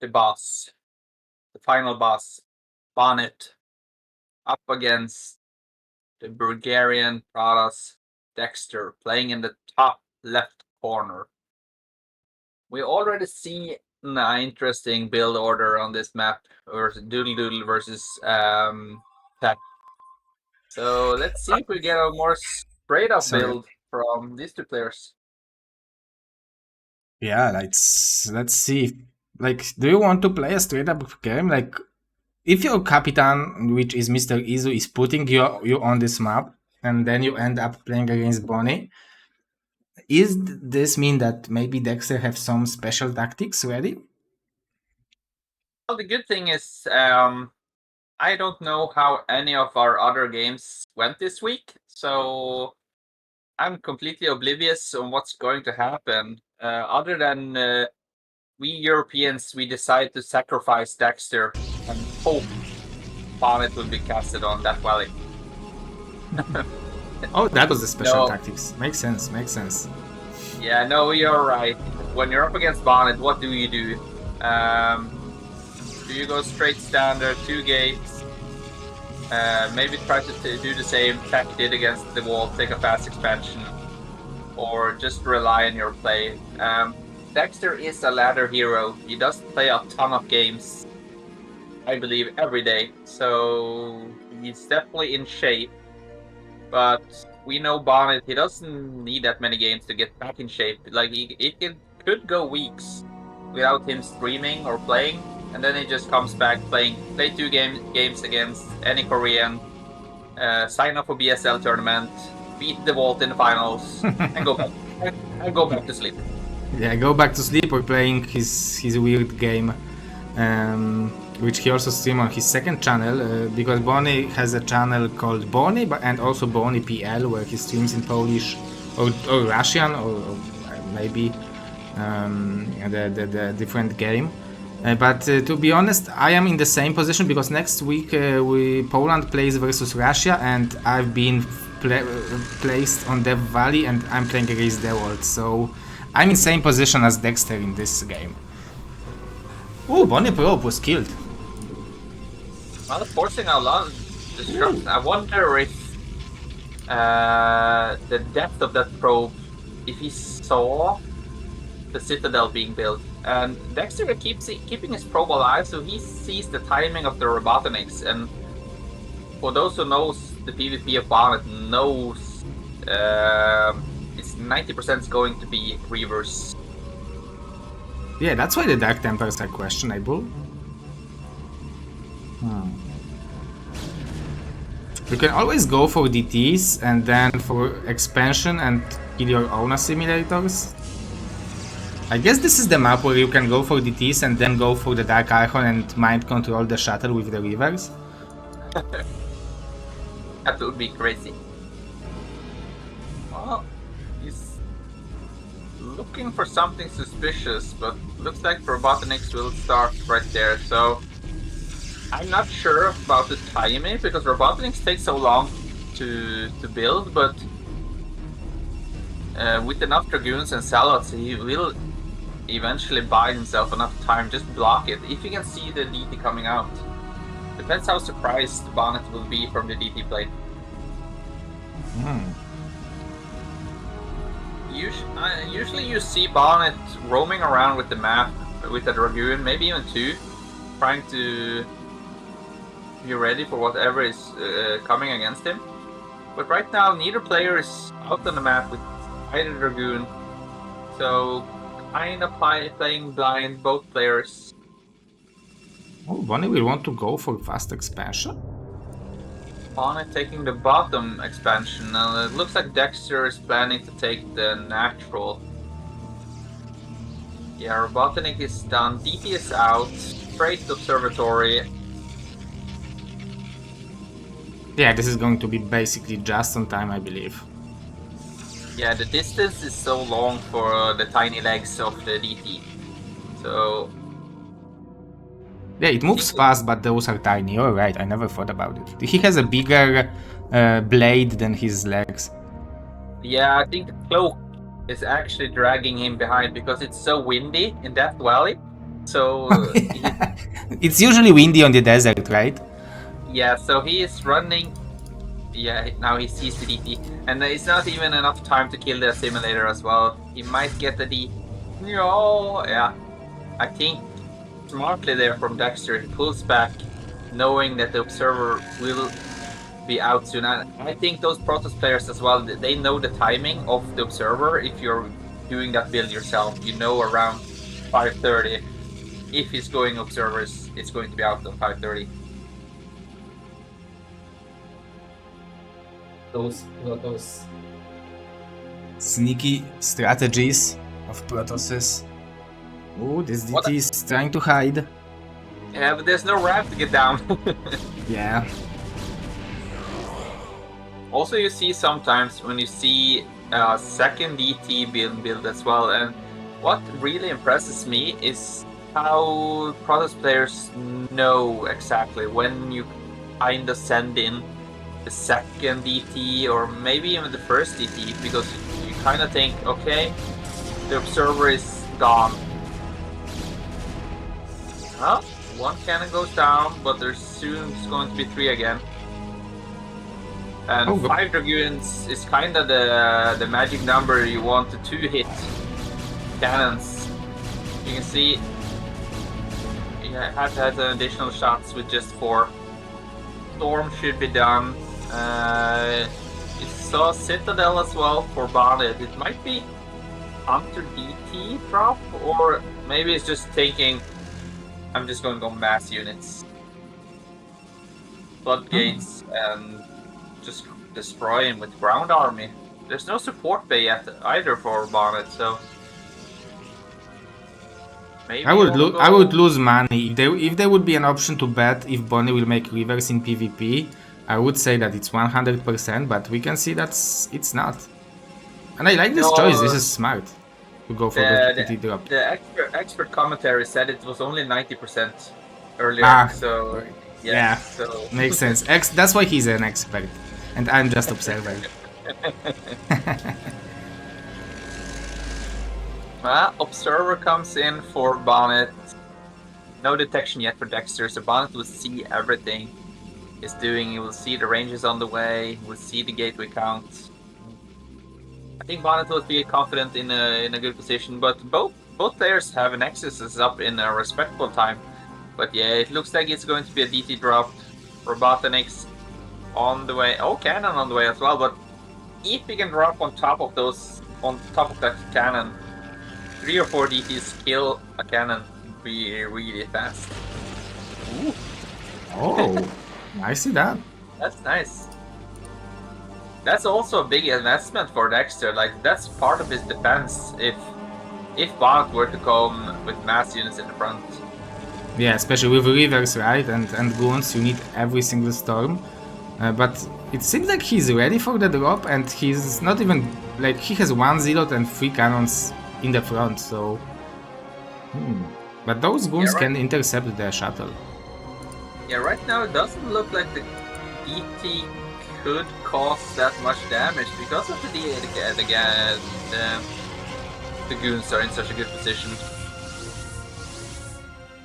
the boss, the final boss, Bonnet, up against the Bulgarian Pradas Dexter, playing in the top left corner. We already see an interesting build order on this map versus Doodle Doodle versus Tech. So let's see if we get a more straight up build from these two players. Yeah, let's see. Like, do you want to play a straight up game? Like, if your Capitan, which is Mr. Izu, is putting you on this map, and then you end up playing against Bonnie, is this mean that maybe Dexter have some special tactics ready? Well, the good thing is I don't know how any of our other games went this week, so I'm completely oblivious on what's going to happen. Other than we Europeans, we decide to sacrifice Dexter and hope Bonnet will be casted on that valley. Oh, that was the special tactics. Makes sense. Yeah, no, you're right. When you're up against Bonnet, what do you do? Do you go straight standard, 2 gates? Maybe try to do the same Tech did against the wall, take a fast expansion, or just rely on your play. Dexter is a ladder hero. He does play a ton of games, I believe, every day, so he's definitely in shape. But we know Bonnet, he doesn't need that many games to get back in shape. Like, it could go weeks without him streaming or playing, and then he just comes back play 2 games against any Korean, sign up for BSL tournament, beat the Vault in the finals, and go back to sleep. Yeah, go back to sleep or playing his weird game, which he also streams on his second channel, because Bonnie has a channel called Bonnie, and also Bonnie PL, where he streams in Polish or Russian or maybe the different game. But to be honest, I am in the same position because next week Poland plays versus Russia, and I've been placed on Dev Valley, and I'm playing against the world. So I'm in the same position as Dexter in this game. Oh, Bonnie Probe was killed. Well, forcing a lot of destruction. I wonder if the depth of that probe, if he saw the Citadel being built. And Dexter keeps keeping his probe alive, so he sees the timing of the Robotniks. And for those who knows the PvP of Bonnet, knows it's 90% going to be Reavers. Yeah, that's why the Dark Tempers are questionable. You can always go for DTs and then for expansion and kill your own assimilators. I guess this is the map where you can go for DTs and then go for the Dark Archon and mind control the shuttle with the Reavers. That would be crazy. Well, he's looking for something suspicious, but looks like Robotniks will start right there, so I'm not sure about the timing, because Robotniks take so long to build, but with enough Dragoons and Salots, he will eventually buy himself enough time, just block it, if you can see the DT coming out. Depends how surprised Bonnet will be from the DT play. Usually you see Bonnet roaming around with the map, with a Dragoon, maybe even 2, trying to be ready for whatever is coming against him. But right now, neither player is out on the map with either Dragoon, so kind of playing blind, both players. Oh, Bonnie will want to go for fast expansion. Bonnet taking the bottom expansion, and it looks like Dexter is planning to take the natural. Yeah, Robotnik is done, DT is out, straight observatory. Yeah, this is going to be basically just on time, I believe. Yeah, the distance is so long for the tiny legs of the DT. So yeah, it moves fast, but those are tiny. You're right, I never thought about it. He has a bigger blade than his legs. Yeah, I think the cloak is actually dragging him behind because it's so windy in that valley. So It's usually windy on the desert, right? yeah, so he is running. Yeah, now he sees the DT, and it's not even enough time to kill the assimilator as well. He might get the D. No, yeah. I think smartly there from Dexter, he pulls back, knowing that the observer will be out soon. And I think those Protoss players as well, they know the timing of the observer. If you're doing that build yourself, you know around 5:30. If he's going observers, it's going to be out at 5:30. Those sneaky strategies of Protosses. Oh, this DT is trying to hide. Yeah, but there's no ramp to get down. Yeah. Also, you see sometimes when you see second DT build as well, and what really impresses me is how Protoss players know exactly when you kind of send in the second DT or maybe even the first DT, because you kind of think, okay, the observer is gone. Well, one cannon goes down, but there's soon going to be 3 again. And 5 Dragoons is kind of the magic number you want to 2-hit cannons. You can see you have to have additional shots with just 4. Storm should be done. You saw Citadel as well for Bonnet. It might be Hunter DT drop, or maybe it's just thinking, I'm just going to go mass units. Floodgates and just destroy him with ground army. There's no support bay yet either for Bonnet, so maybe I would lose money if there would be an option to bet if Bonnie will make rivers in PvP. I would say that it's 100%, but we can see that it's not. And I like this choice. This is smart to go for the DT drop. The expert commentary said it was only 90% earlier. So yeah, so makes sense. That's why he's an expert, and I'm just observer. Observer comes in for Bonnet. No detection yet for Dexter, so Bonnet will see everything he's doing. He will see the ranges on the way. He will see the gateway count. I think Bonnet will be confident in a good position, but both players have an Nexus up in a respectable time. But yeah, it looks like it's going to be a DT drop. Robotanics on the way. Oh, cannon on the way as well. But if we can drop on top of that cannon, 3 or 4 DTs kill a cannon really fast. Ooh. Oh, I see that. That's nice. That's also a big investment for Dexter. Like, that's part of his defense if Bonnet were to come with mass units in the front. Yeah, especially with rivers, right? And goons, you need every single storm. But it seems like he's ready for the drop, and he's not even like he has 1 zealot and 3 cannons in the front. So, but those goons can intercept the shuttle. Yeah, right now it doesn't look like the DT could cause that much damage because of the goons are in such a good position.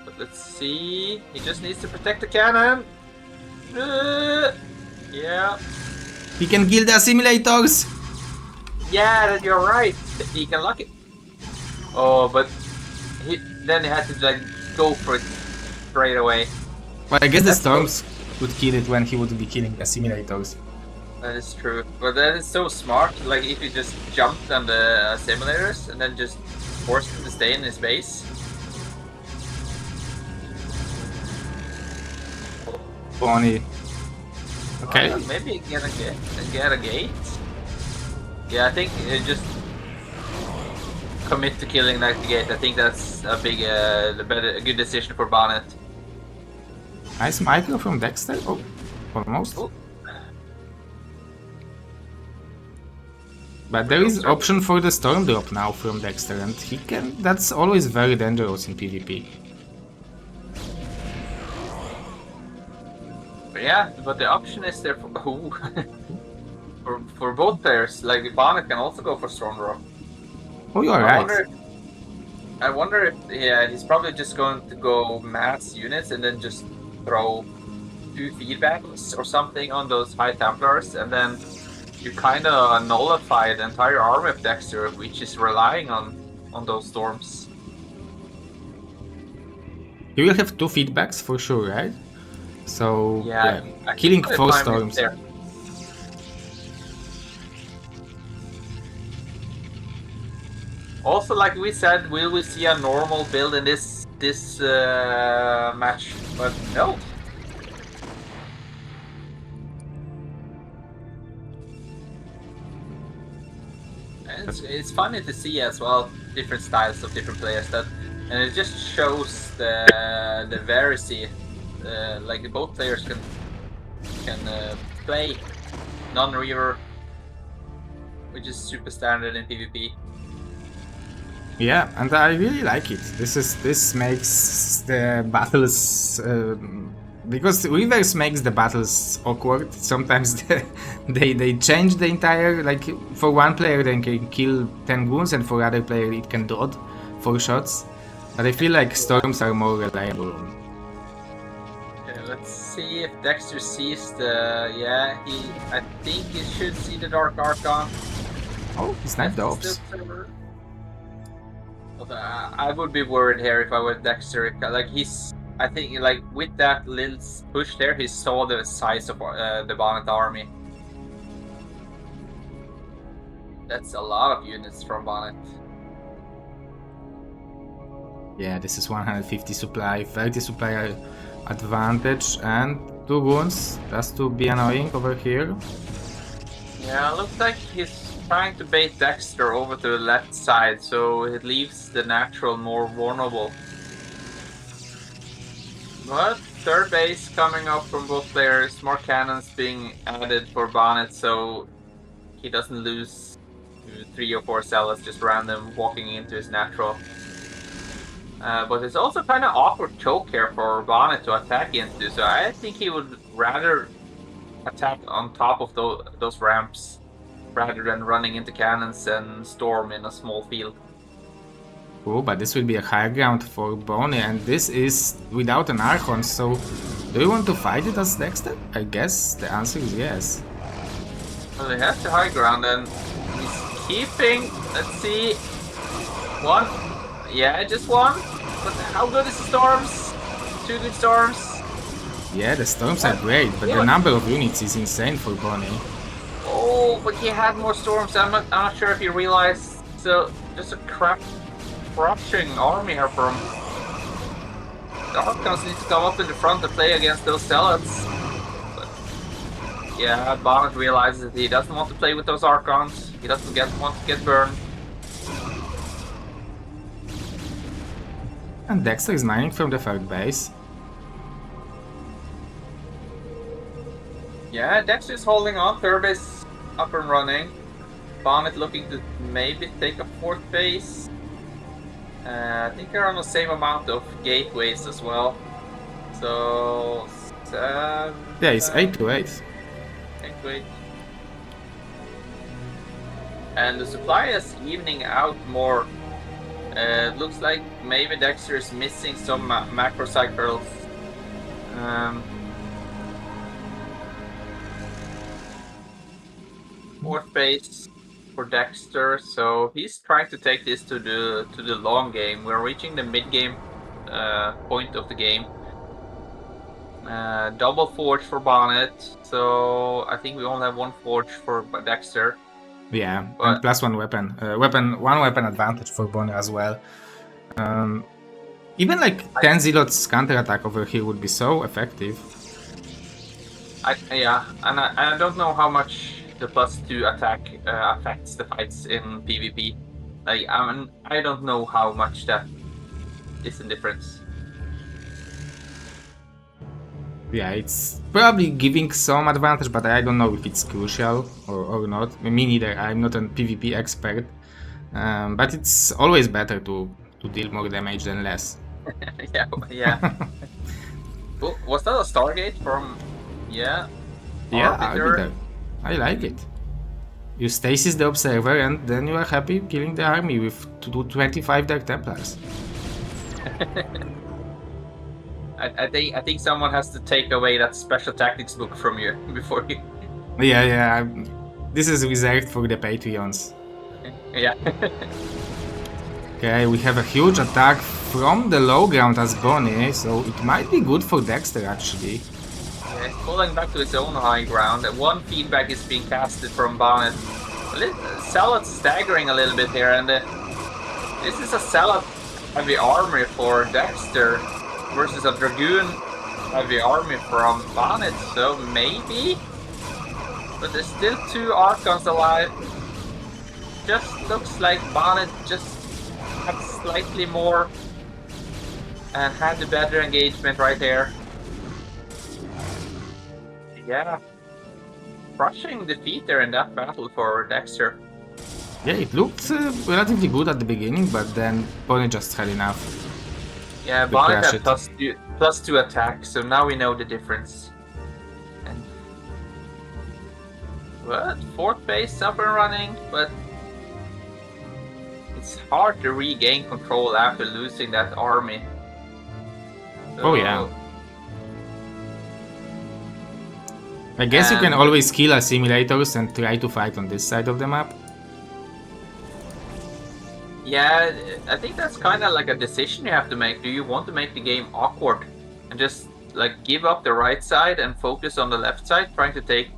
But let's see. He just needs to protect the cannon. Yeah. He can kill the assimilators. Yeah, you're right. He can lock it. Oh, but then he had to like go for it straight away. Well, I guess the storms would kill it when he would be killing the assimilators. That is true. But that is so smart. Like if you just jumped on the assimilators and then just forced him to stay in his base. Bonnie. Okay. Maybe get a gate. Yeah, I think just commit to killing that gate. I think that's a big, a good decision for Bonnet. Nice micro from Dexter. Oh, almost. Ooh. But there is option for the storm drop now from Dexter, and he can. That's always very dangerous in PvP. Yeah, but the option is there for for both players. Like Bonnet can also go for storm drop. Oh, you're right. I wonder if he's probably just going to go mass units and then just throw 2 feedbacks or something on those High Templars, and then you kind of nullify the entire army of Dexter, which is relying on those storms. You will have 2 feedbacks for sure, right? So Yeah, killing 4 storms. Also, like we said, will we see a normal build in this match? But no. And it's funny to see as well different styles of different players and it just shows the variety. Like both players can play non-reaver, which is super standard in PvP. Yeah, and I really like it. This makes the battles because reverse makes the battles awkward. Sometimes they change the entire, like for one player they can kill 10 goons and for other player it can dodge 4 shots. But I feel like storms are more reliable. Okay, let's see if Dexter sees the I think he should see the Dark Archon. Oh, he's not dogs. I would be worried here if I were Dexter. Like I think like with that little push there, he saw the size of the Bonnet army. That's a lot of units from Bonnet. Yeah, this is 150 supply, 30 supply advantage, and 2 wounds just to be annoying over here. Yeah, looks like he's trying to bait Dexter over to the left side, so it leaves the natural more vulnerable. But third base coming up from both players, more cannons being added for Bonnet, so he doesn't lose 3 or 4 zealots just random walking into his natural. But it's also kind of awkward choke here for Bonnet to attack into, so I think he would rather attack on top of those ramps rather than running into cannons and storm in a small field. Oh, but this will be a high ground for Bonnie, and this is without an Archon, so do you want to fight it as Dexter? I guess the answer is yes. Well, he has the high ground and he's keeping, let's see, 1. Yeah, just 1. But how good is the storms? 2 good storms. Yeah, the storms are great, but the number of units is insane for Bonnie. Oh, but he had more storms. I'm not sure if you realized. So just a crushing army here from the Archons need to come up in the front to play against those zealots. But yeah, Bonnet realizes that he doesn't want to play with those Archons. He doesn't want to get burned. And Dexter is mining from the third base. Yeah, Dexter's holding on. Third base up and running. Bonnet looking to maybe take a 4th base. I think they're on the same amount of gateways as well. So... yeah, it's 8 to 8. 8 to 8. And the supply is evening out more. Looks like maybe Dexter is missing some macro cycles. 4th base for Dexter, so he's trying to take this to the long game. We're reaching the mid game point of the game. Double forge for Bonnet, so I think we only have 1 forge for Dexter. Yeah, and plus 1 weapon. One weapon advantage for Bonnie as well. Even like 10 zealots counterattack over here would be so effective. Yeah, and I don't know how much the +2 attack affects the fights in PvP. Like, I don't know how much that is a difference. Yeah, it's probably giving some advantage, but I don't know if it's crucial or not. Me neither, I'm not a PvP expert. But it's always better to deal more damage than less. yeah. Was that a Stargate from... Yeah? Yeah, Arbiter. I like it. You stasis the observer and then you are happy killing the army with 25 Dark Templars. I think someone has to take away that special tactics book from you before you. Yeah. This is reserved for the Patreons. Yeah. Okay, we have a huge attack from the low ground as Bonnie, so it might be good for Dexter actually. Yeah, he's falling back to his own high ground. One feedback is being casted from Bonnet. Zealot's staggering a little bit here, and this is a Zealot heavy army for Dexter versus a Dragoon heavy army from Bonnet, so maybe? But there's still 2 Archons alive. Just looks like Bonnet just had slightly more and had the better engagement right there. Yeah. Crushing defeat there in that battle for Dexter. Yeah, it looked relatively good at the beginning, but then Bonnie just had enough. Yeah, Bonnet had plus 2 attack, so now we know the difference. And what? 4th base up and running, but it's hard to regain control after losing that army. So, oh yeah. I guess you can always kill assimilators and try to fight on this side of the map. Yeah, I think that's kind of like a decision you have to make. Do you want to make the game awkward and just like give up the right side and focus on the left side, trying to take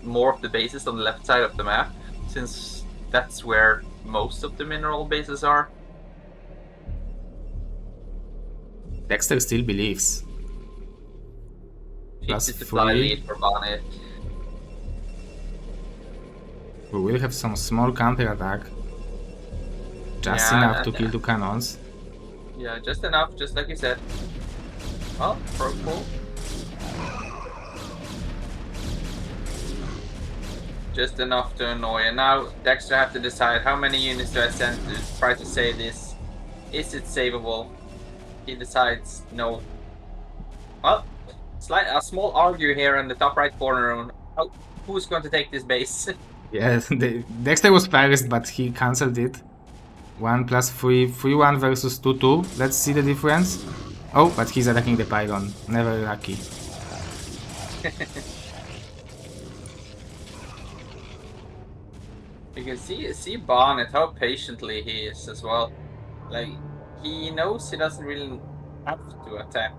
more of the bases on the left side of the map, since that's where most of the mineral bases are? Dexter still believes. Plus 50 lead for Bonnet. We will have some small counter attack. Just enough to kill 2 cannons. Yeah, just enough, just like you said. Oh, purple. Just enough to annoy. And now Dexter have to decide how many units do I send to try to save this. Is it savable? He decides no. Well, a small argue here in the top right corner on who's going to take this base. Yeah, Dexter was first, but he cancelled it. 1 plus 3, 3-1 versus 2-2. Let's see the difference. Oh, but he's attacking the pylon. Never lucky. You can see Bonnet how patiently he is as well. Like, he knows he doesn't really have to attack.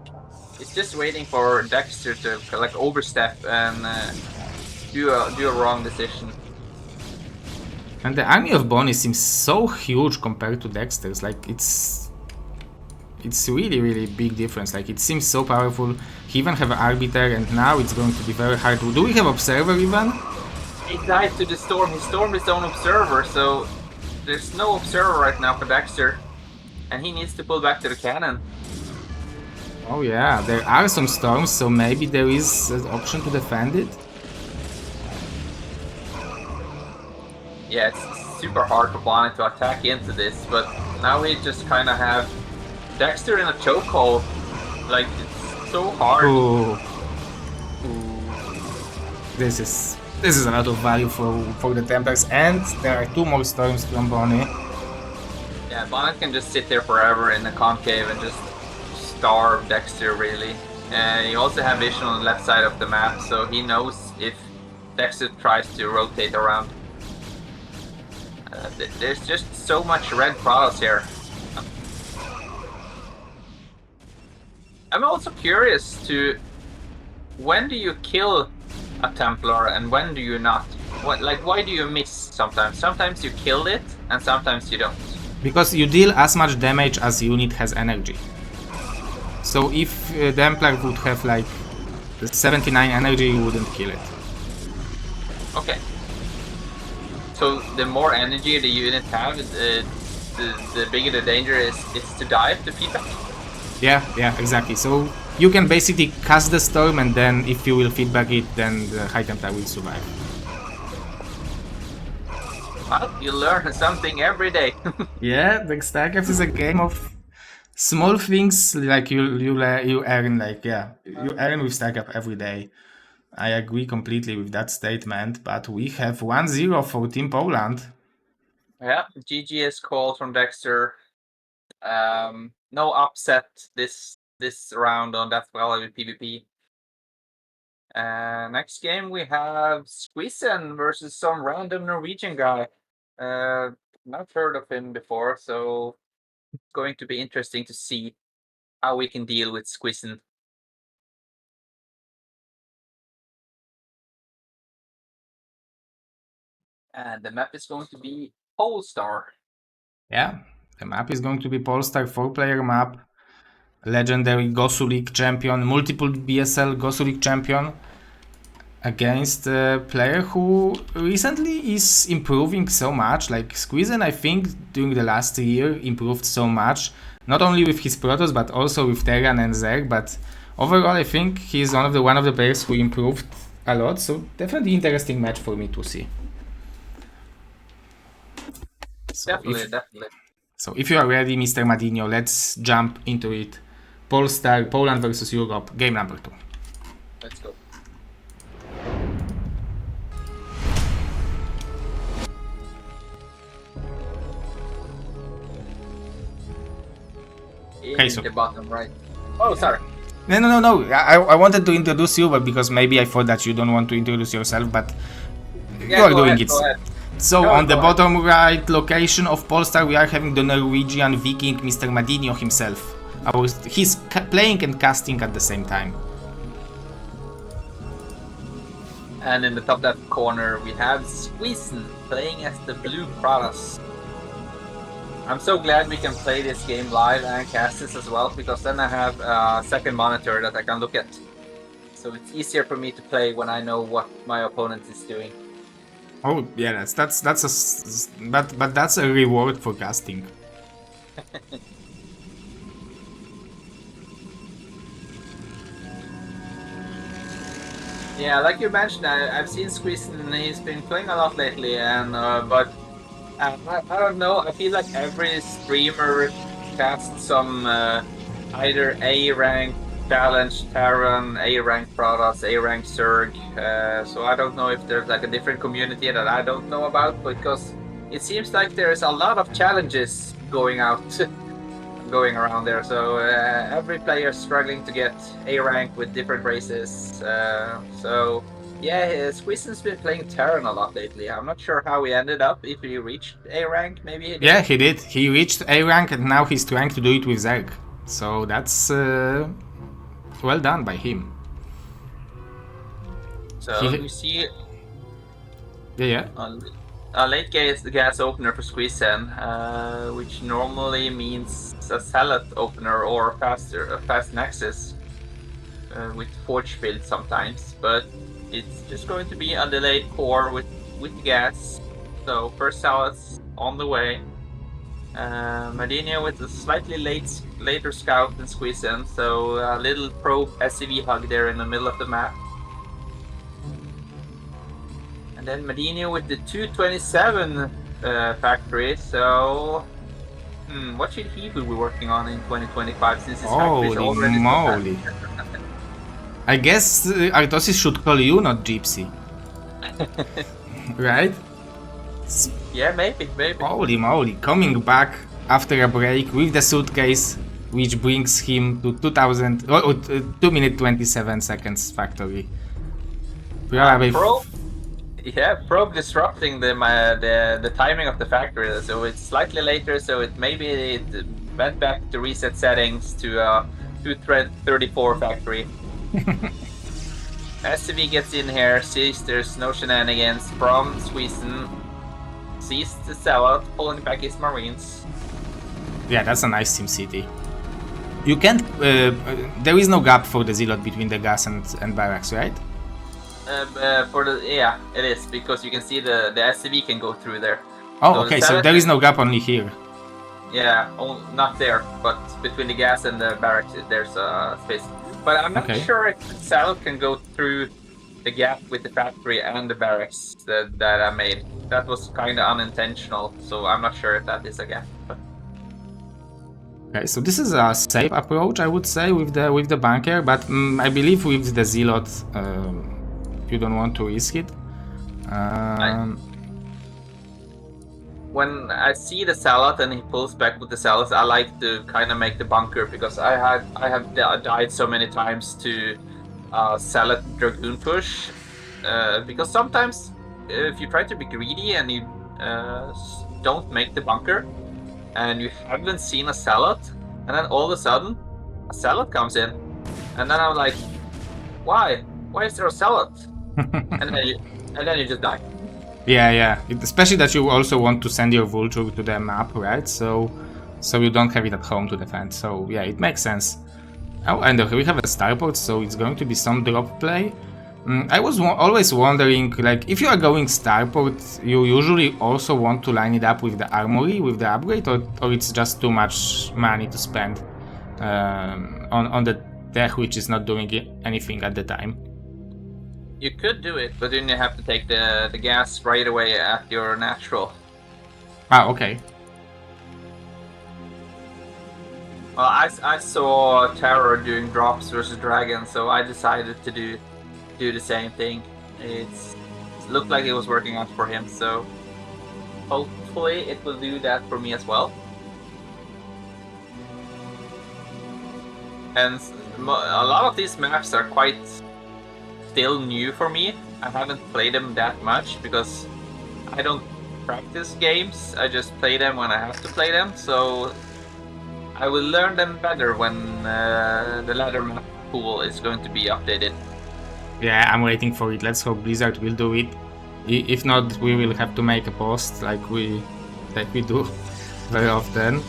He's just waiting for Dexter to like overstep and do a wrong decision. And the army of Bonnie seems so huge compared to Dexter's. Like it's really big difference. Like it seems so powerful. He even have an arbiter, and now it's going to be very hard. Do we have observer even? He died to the storm. He stormed his own observer, so there's no observer right now for Dexter, and he needs to pull back to the cannon. Oh yeah, there are some storms, so maybe there is an option to defend it. Yeah, it's super hard for Bonnet to attack into this, but now we just kind of have Dexter in a chokehold. Like, it's so hard. Ooh. This is a lot of value for the Templars, and there are 2 more storms from Bonnie. Yeah, Bonnet can just sit there forever in the concave and just starve Dexter, really. And you also have vision on the left side of the map, so he knows if Dexter tries to rotate around. There's just so much red products here. I'm also curious to when do you kill a Templar and when do you not? Why do you miss sometimes? Sometimes you kill it and sometimes you don't. Because you deal as much damage as unit has energy. So if Templar would have like 79 energy, you wouldn't kill it. Okay. So the more energy the unit have, the bigger the danger is to die to feedback. Yeah, exactly. So you can basically cast the storm, and then if you will feedback it, then the High Templar will survive. Well, you learn something every day. Yeah, the StarCraft is a game of small things like you earn, like you earn with StarCraft every day. I agree completely with that statement, but we have 1-0 for Team Poland. Yeah, GG is called from Dexter. No upset this round on Death Valley with PvP. Next game we have Squeezen versus some random Norwegian guy. Not heard of him before, so it's going to be interesting to see how we can deal with Squeezen. And the map is going to be Polestar. Yeah, the map is going to be Polestar 4-player map. Legendary Gosu League champion, multiple BSL Gosu League champion against a player who recently is improving so much. Like Squeezen, I think during the last year improved so much, not only with his Protoss but also with Terran and Zerg. But overall, I think he's one of the players who improved a lot. So definitely interesting match for me to see. So Definitely. So if you are ready, Mr. Madinho, let's jump into it. Polestar, Poland versus Europe, game number 2. Let's go. Okay, so the bottom right. Oh, sorry. No. I wanted to introduce you, but because maybe I thought that you don't want to introduce yourself, but you are doing it. So on the bottom right location of Polestar, we are having the Norwegian Viking, Mr. Madinho himself. He's playing and casting at the same time. And in the top left corner, we have Squeezen playing as the blue Protoss. I'm so glad we can play this game live and cast this as well, because then I have a second monitor that I can look at. So it's easier for me to play when I know what my opponent is doing. Oh yeah, but that's a reward for casting. Yeah, like you mentioned, I've seen Squeezen. He's been playing a lot lately, and but I don't know. I feel like every streamer casts some either A rank challenge Terran, A rank Protoss, A rank Zerg. So I don't know if there's like a different community that I don't know about, because it seems like there's a lot of challenges going around there. So every player is struggling to get A rank with different races. So yeah, Squeezen's been playing Terran a lot lately. I'm not sure how he ended up. If he reached A rank, maybe he did. Yeah, he did. He reached A rank, and now he's trying to do it with Zerg. So that's well done by him. So you see, yeah. A late gas opener for Squeezen, which normally means a Salad opener or a fast Nexus with Forge build sometimes, but it's just going to be a delayed core with gas. So first Salad's on the way. Madinho with a slightly later scout than Squeezen, so a little probe SCV hug there in the middle of the map. And then Madinho with the 227 factory, so what should he be working on in 2025 since his factory is already moly. I guess Artosis should call you, not Gypsy. Right? Yeah, maybe. Holy moly, coming back after a break with the suitcase, which brings him to 2 minutes 27 seconds factory. Probably. Probe disrupting the timing of the factory, so it's slightly later. So it went back to reset settings to 234 factory. SCV gets in here, sees there's no shenanigans from Squeezen, sees the sellout, pulling back his Marines. Yeah, that's a nice Sim City. You can't. There is no gap for the Zealot between the gas and barracks, right? It is, because you can see the SCV can go through there. Oh, so okay, so there is no gap only here. Yeah, not there, but between the gas and the barracks there's a space. But I'm not sure if Salad can go through the gap with the factory and the barracks that I made. That was kind of unintentional, so I'm not sure if that is a gap. But... Okay, so this is a safe approach, I would say, with the bunker, but I believe with the Zealot, you don't want to risk it. When I see the salad and he pulls back with the salad, I like to kind of make the bunker, because I have died so many times to salad dragoon push, because sometimes if you try to be greedy and you don't make the bunker and you haven't seen a salad, and then all of a sudden a salad comes in, and then I'm like, why is there a salad? and then you just die. Yeah. Especially that you also want to send your vulture to the map, right? So you don't have it at home to defend. So yeah, it makes sense. Oh, and we have a starport, so it's going to be some drop play. I was always wondering, like, if you are going starport, you usually also want to line it up with the armory, with the upgrade, or it's just too much money to spend on the tech which is not doing anything at the time. You could do it, but then you have to take the gas right away at your natural. Ah, okay. Well, I saw Terror doing drops versus Dragon, so I decided to do the same thing. It looked like it was working out for him, so hopefully it will do that for me as well. And a lot of these maps are quite still new for me. I haven't played them that much because I don't practice games. I just play them when I have to play them, so I will learn them better when the ladder map pool is going to be updated. Yeah, I'm waiting for it. Let's hope Blizzard will do it. If not, we will have to make a post like we do very often.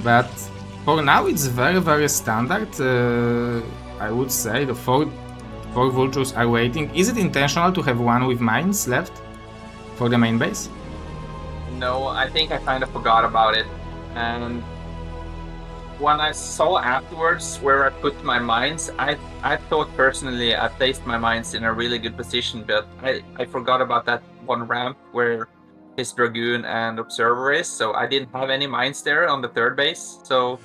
But for now, it's very, very standard. I would say the four vultures are waiting. Is it intentional to have one with mines left for the main base? No, I think I kind of forgot about it. And when I saw afterwards where I put my mines, I thought personally I placed my mines in a really good position, but I forgot about that one ramp where his Dragoon and Observer is, so I didn't have any mines there on the third base, so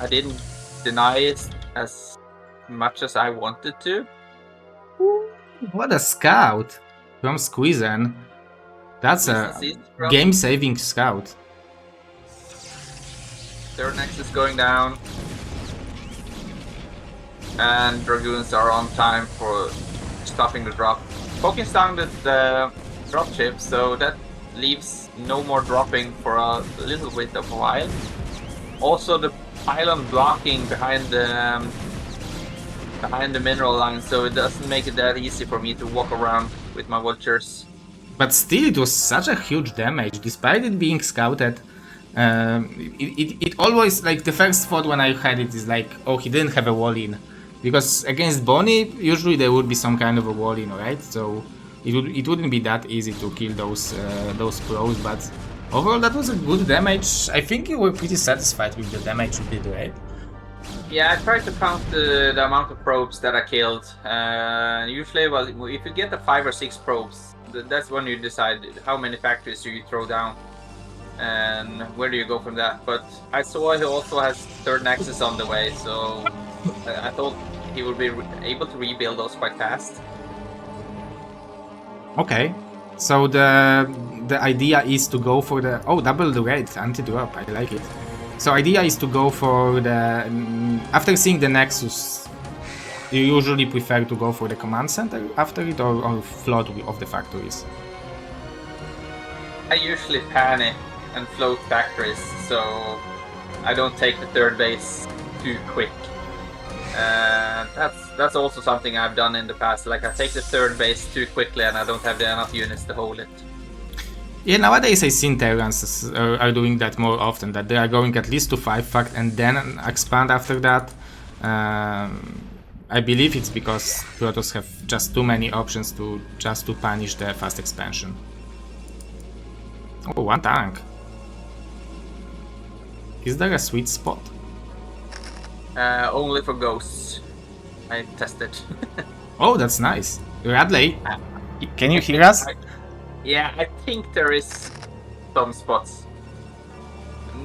I didn't deny it as much as I wanted to. What a scout from Squeezen. That's a game-saving scout. Third nexus going down, and Dragoons are on time for stopping the drop. Poking down the drop ship, so that leaves no more dropping for a little bit of a while. Also, the pylon blocking behind the mineral line, so it doesn't make it that easy for me to walk around with my vultures. But still, it was such a huge damage, despite it being scouted. It always, like, the first thought when I had it is like, oh, he didn't have a wall in, because against Bonnie usually there would be some kind of a wall in, right? So it wouldn't be that easy to kill those pros. But overall, that was a good damage. I think you were pretty satisfied with the damage you did, right? Yeah, I tried to count the amount of probes that I killed. Usually, well, if you get the 5 or 6 probes, that's when you decide how many factories do you throw down and where do you go from that. But I saw he also has third nexus on the way, so I thought he would be able to rebuild those quite fast. Okay, so the idea is to go for the double the rate anti-drop. I like it. So idea is to go for the after seeing the nexus. You usually prefer to go for the command center after it, or float of the factories? I usually panic and float factories, so I don't take the third base too quick. That's also something I've done in the past. Like, I take the third base too quickly and I don't have enough units to hold it. Yeah, nowadays I've seen Terrans are doing that more often, that they are going at least to 5 fact and then expand after that. I believe it's because Protoss have just too many options to punish the fast expansion. Oh, one tank. Is there a sweet spot? Only for ghosts. I tested. Oh, that's nice. Radley, can you hear us? Yeah, I think there is some spots.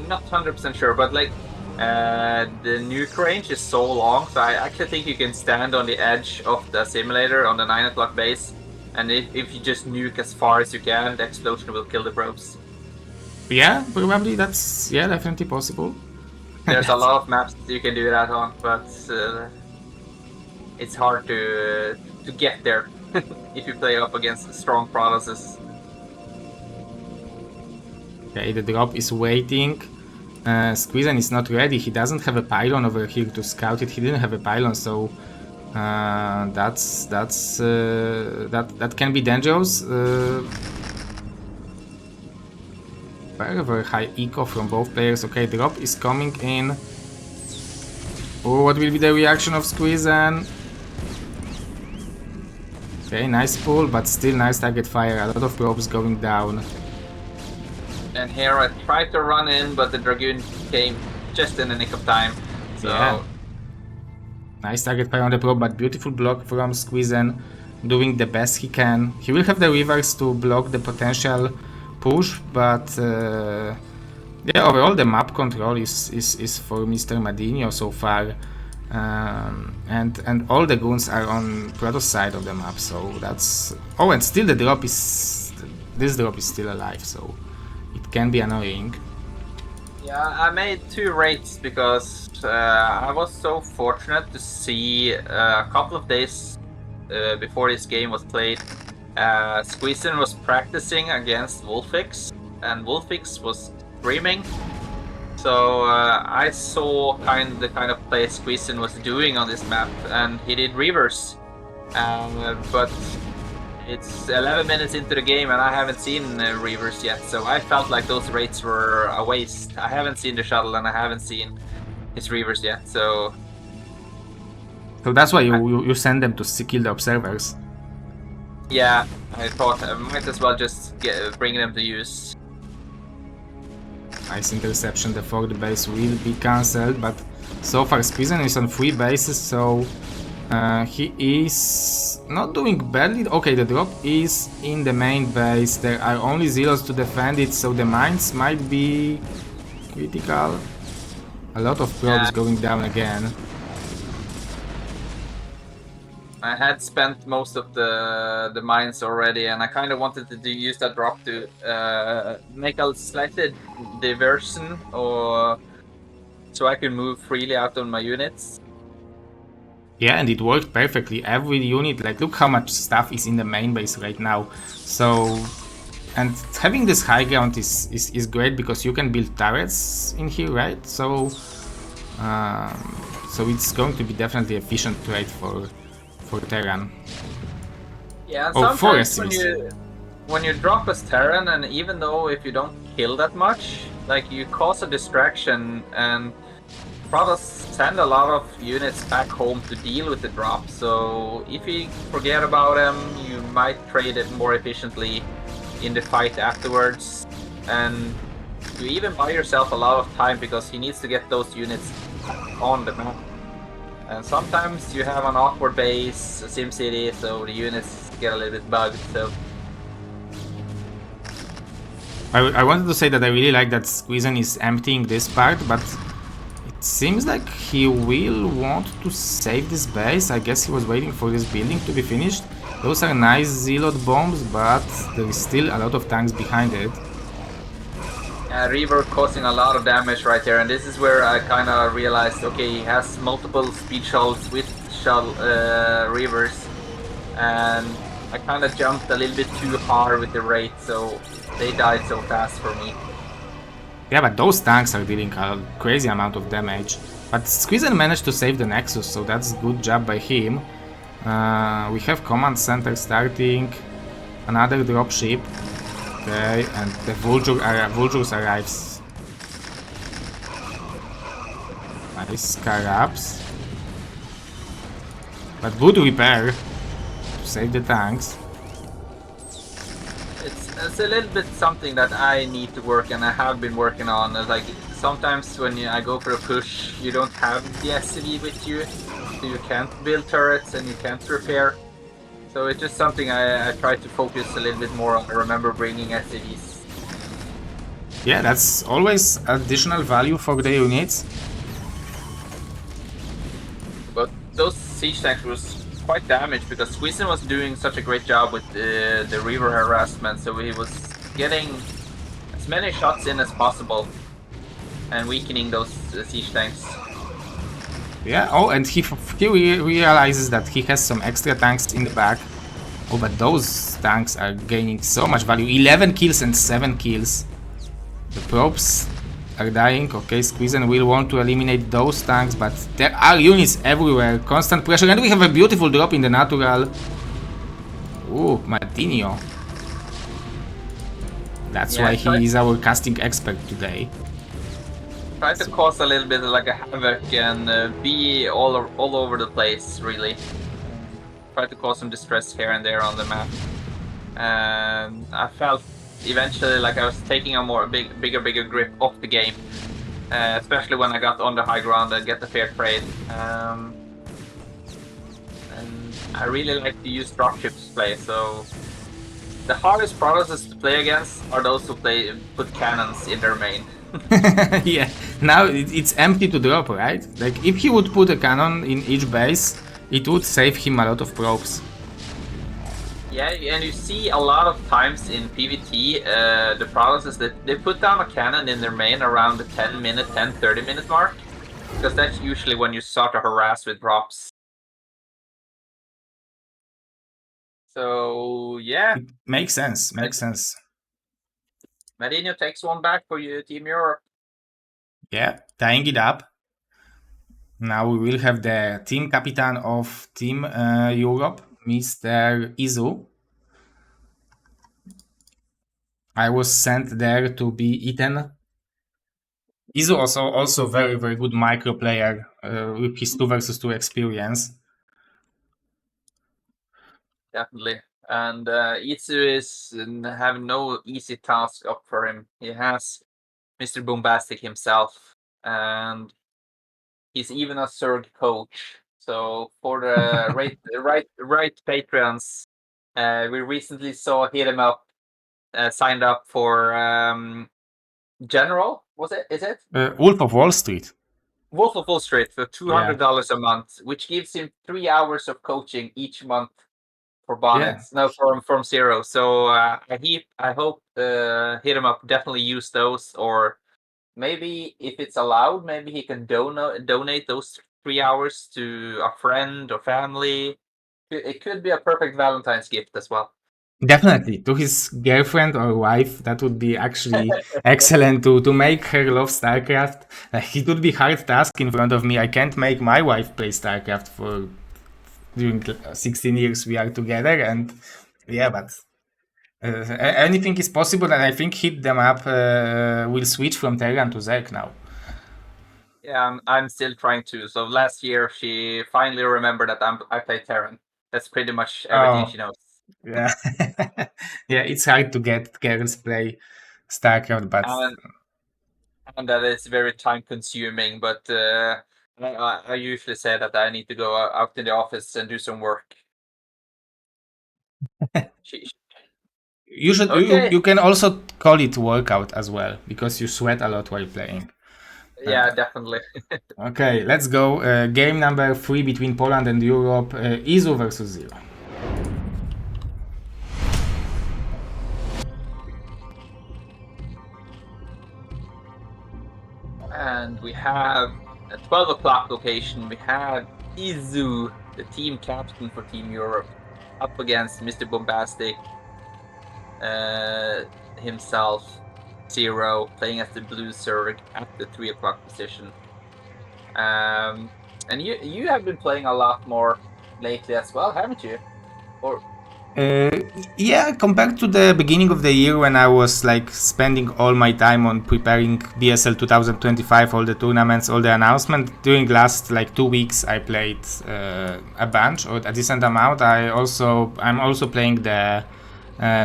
Not 100% sure, but like The nuke range is so long, so I actually think you can stand on the edge of the simulator on the 9 o'clock base, and if you just nuke as far as you can, the explosion will kill the probes. Yeah, probably that's definitely possible. There's a lot of maps you can do that on, but it's hard to get there if you play up against strong Protoses. Okay, the drop is waiting. Squeezen is not ready. He doesn't have a pylon over here to scout it. He didn't have a pylon, so that can be dangerous. Very, very high eco from both players. Okay, drop is coming in. Oh, what will be the reaction of Squeezen? Okay, nice pull, but still nice target fire. A lot of probes going down. And here I tried to run in, but the Dragoon came just in the nick of time. So yeah. Nice target fire on the probe, but beautiful block from Squeezen, doing the best he can. He will have the reverse to block the potential push, but yeah, overall the map control is for Mr. Madinho so far, and all the goons are on Protoss side of the map, so that's... Oh, and still the drop is... This drop is still alive, so it can be annoying. yeah, I made 2 raids because I was so fortunate to see a couple of days before this game was played. Squeezen was practicing against Wolfix, and Wolfix was streaming. So I saw the kind of play Squeezen was doing on this map, and he did reverse. But it's 11 minutes into the game, and I haven't seen reverse yet. So I felt like those raids were a waste. I haven't seen the shuttle, and I haven't seen his reverse yet. So that's why you send them to kill the observers. Yeah, I thought I might as well just bring them to use. Nice interception, the 4th base will be cancelled, but so far Squeezen is on 3 bases, so he is not doing badly. Okay, the drop is in the main base, there are only zeros to defend it, so the mines might be critical. A lot of probes going down again. I had spent most of the mines already, and I kind of wanted to use that drop to make a slightly diversion, or so I can move freely out on my units. Yeah, and it worked perfectly. Every unit, like, look how much stuff is in the main base right now. So, and having this high ground is great because you can build turrets in here, right? So, so it's going to be definitely efficient trade for Terran. Yeah, oh, sometimes when you drop as Terran, and even though if you don't kill that much, like you cause a distraction, and Protoss send a lot of units back home to deal with the drop. So if you forget about them, you might trade it more efficiently in the fight afterwards, and you even buy yourself a lot of time because he needs to get those units on the map. And sometimes you have an awkward base, a SimCity, so the units get a little bit bugged. So I wanted to say that I really like that Squeezen is emptying this part, but it seems like he will want to save this base. I guess he was waiting for this building to be finished. Those are nice Zealot bombs, but there is still a lot of tanks behind it. Reaver causing a lot of damage right there, and this is where I kind of realized, okay, he has multiple speed shuttles with shuttle Reavers, and I kind of jumped a little bit too hard with the rate, so they died so fast for me. Yeah, but those tanks are dealing a crazy amount of damage. But Squeezen managed to save the Nexus, so that's good job by him. We have command center starting, another dropship. Okay, and the Vultures arrives. Nice Scarabs. But good repair to save the tanks. It's a little bit something that I need to work, and I have been working on. Like sometimes when I go for a push, you don't have the SCV with you, so you can't build turrets and you can't repair. So it's just something I try to focus a little bit more on. I remember bringing SCVs. Yeah, that's always additional value for the units. But those siege tanks was quite damaged because Squeezen was doing such a great job with the Reaver harassment, so he was getting as many shots in as possible and weakening those siege tanks. Yeah, oh, and he realizes that he has some extra tanks in the back. Oh, but those tanks are gaining so much value. 11 kills and 7 kills. The probes are dying. Okay, Squeezen will want to eliminate those tanks, but there are units everywhere. Constant pressure, and we have a beautiful drop in the natural. Ooh, Martinho. That's why he is our casting expert today. Try to cause a little bit like a havoc and be all over the place, really. Try to cause some distress here and there on the map. And I felt eventually like I was taking a bigger grip of the game, especially when I got on the high ground and get the fair trade. And I really like to use dropships to play. So the hardest protoss to play against are those who put cannons in their main. Yeah, now it's empty to drop, right? Like if he would put a cannon in each base, it would save him a lot of probes. Yeah, and you see a lot of times in PvT, the process that they put down a cannon in their main around the 30 minute mark, because that's usually when you start to harass with drops. So yeah, it makes sense. Martinho takes one back for you, Team Europe. Yeah, tying it up. Now we will have the team captain of Team Europe, Mr. Izu. I was sent there to be eaten. Izu also very good micro player with his 2 versus 2 experience. Definitely. And Izu is having no easy task up for him. He has Mr. Bombastic himself, and he's even a third coach. So for the right patrons, we recently saw hit him up, signed up for General. Was it? Is it Wolf of Wall Street? Wolf of Wall Street for $200 a month, which gives him 3 hours of coaching each month for bonnets. Yeah. No, from zero. So I hope hit him up definitely use those, or maybe if it's allowed, maybe he can donate those 3 hours to a friend or family. It could be a perfect Valentine's gift as well. Definitely to his girlfriend or wife. That would be actually excellent to make her love StarCraft. It would be hard task in front of me. I can't make my wife play StarCraft for during 16 years we are together, and yeah, but anything is possible, and I think hit them up will switch from Terran to Zerg now. Yeah, I'm still trying to. So last year she finally remembered that I play Terran. That's pretty much everything she knows. Yeah. Yeah, it's hard to get girls play StarCraft, but and that it's very time consuming. But I usually say that I need to go out in the office and do some work. You should. Okay. You can also call it workout as well because you sweat a lot while playing. Yeah, definitely. Okay, let's go. Game number 3 between Poland and Europe. Izu versus Zero. And we have at 12 o'clock location, we have Izu, the team captain for Team Europe, up against Mr. Bombastic himself, Zero, playing as the blue Zerg at the 3 o'clock position. And you have been playing a lot more lately as well, haven't you? Or yeah, compared to the beginning of the year when I was like spending all my time on preparing BSL 2025, all the tournaments, all the announcements. During last like 2 weeks, I played a bunch or a decent amount. I'm also playing the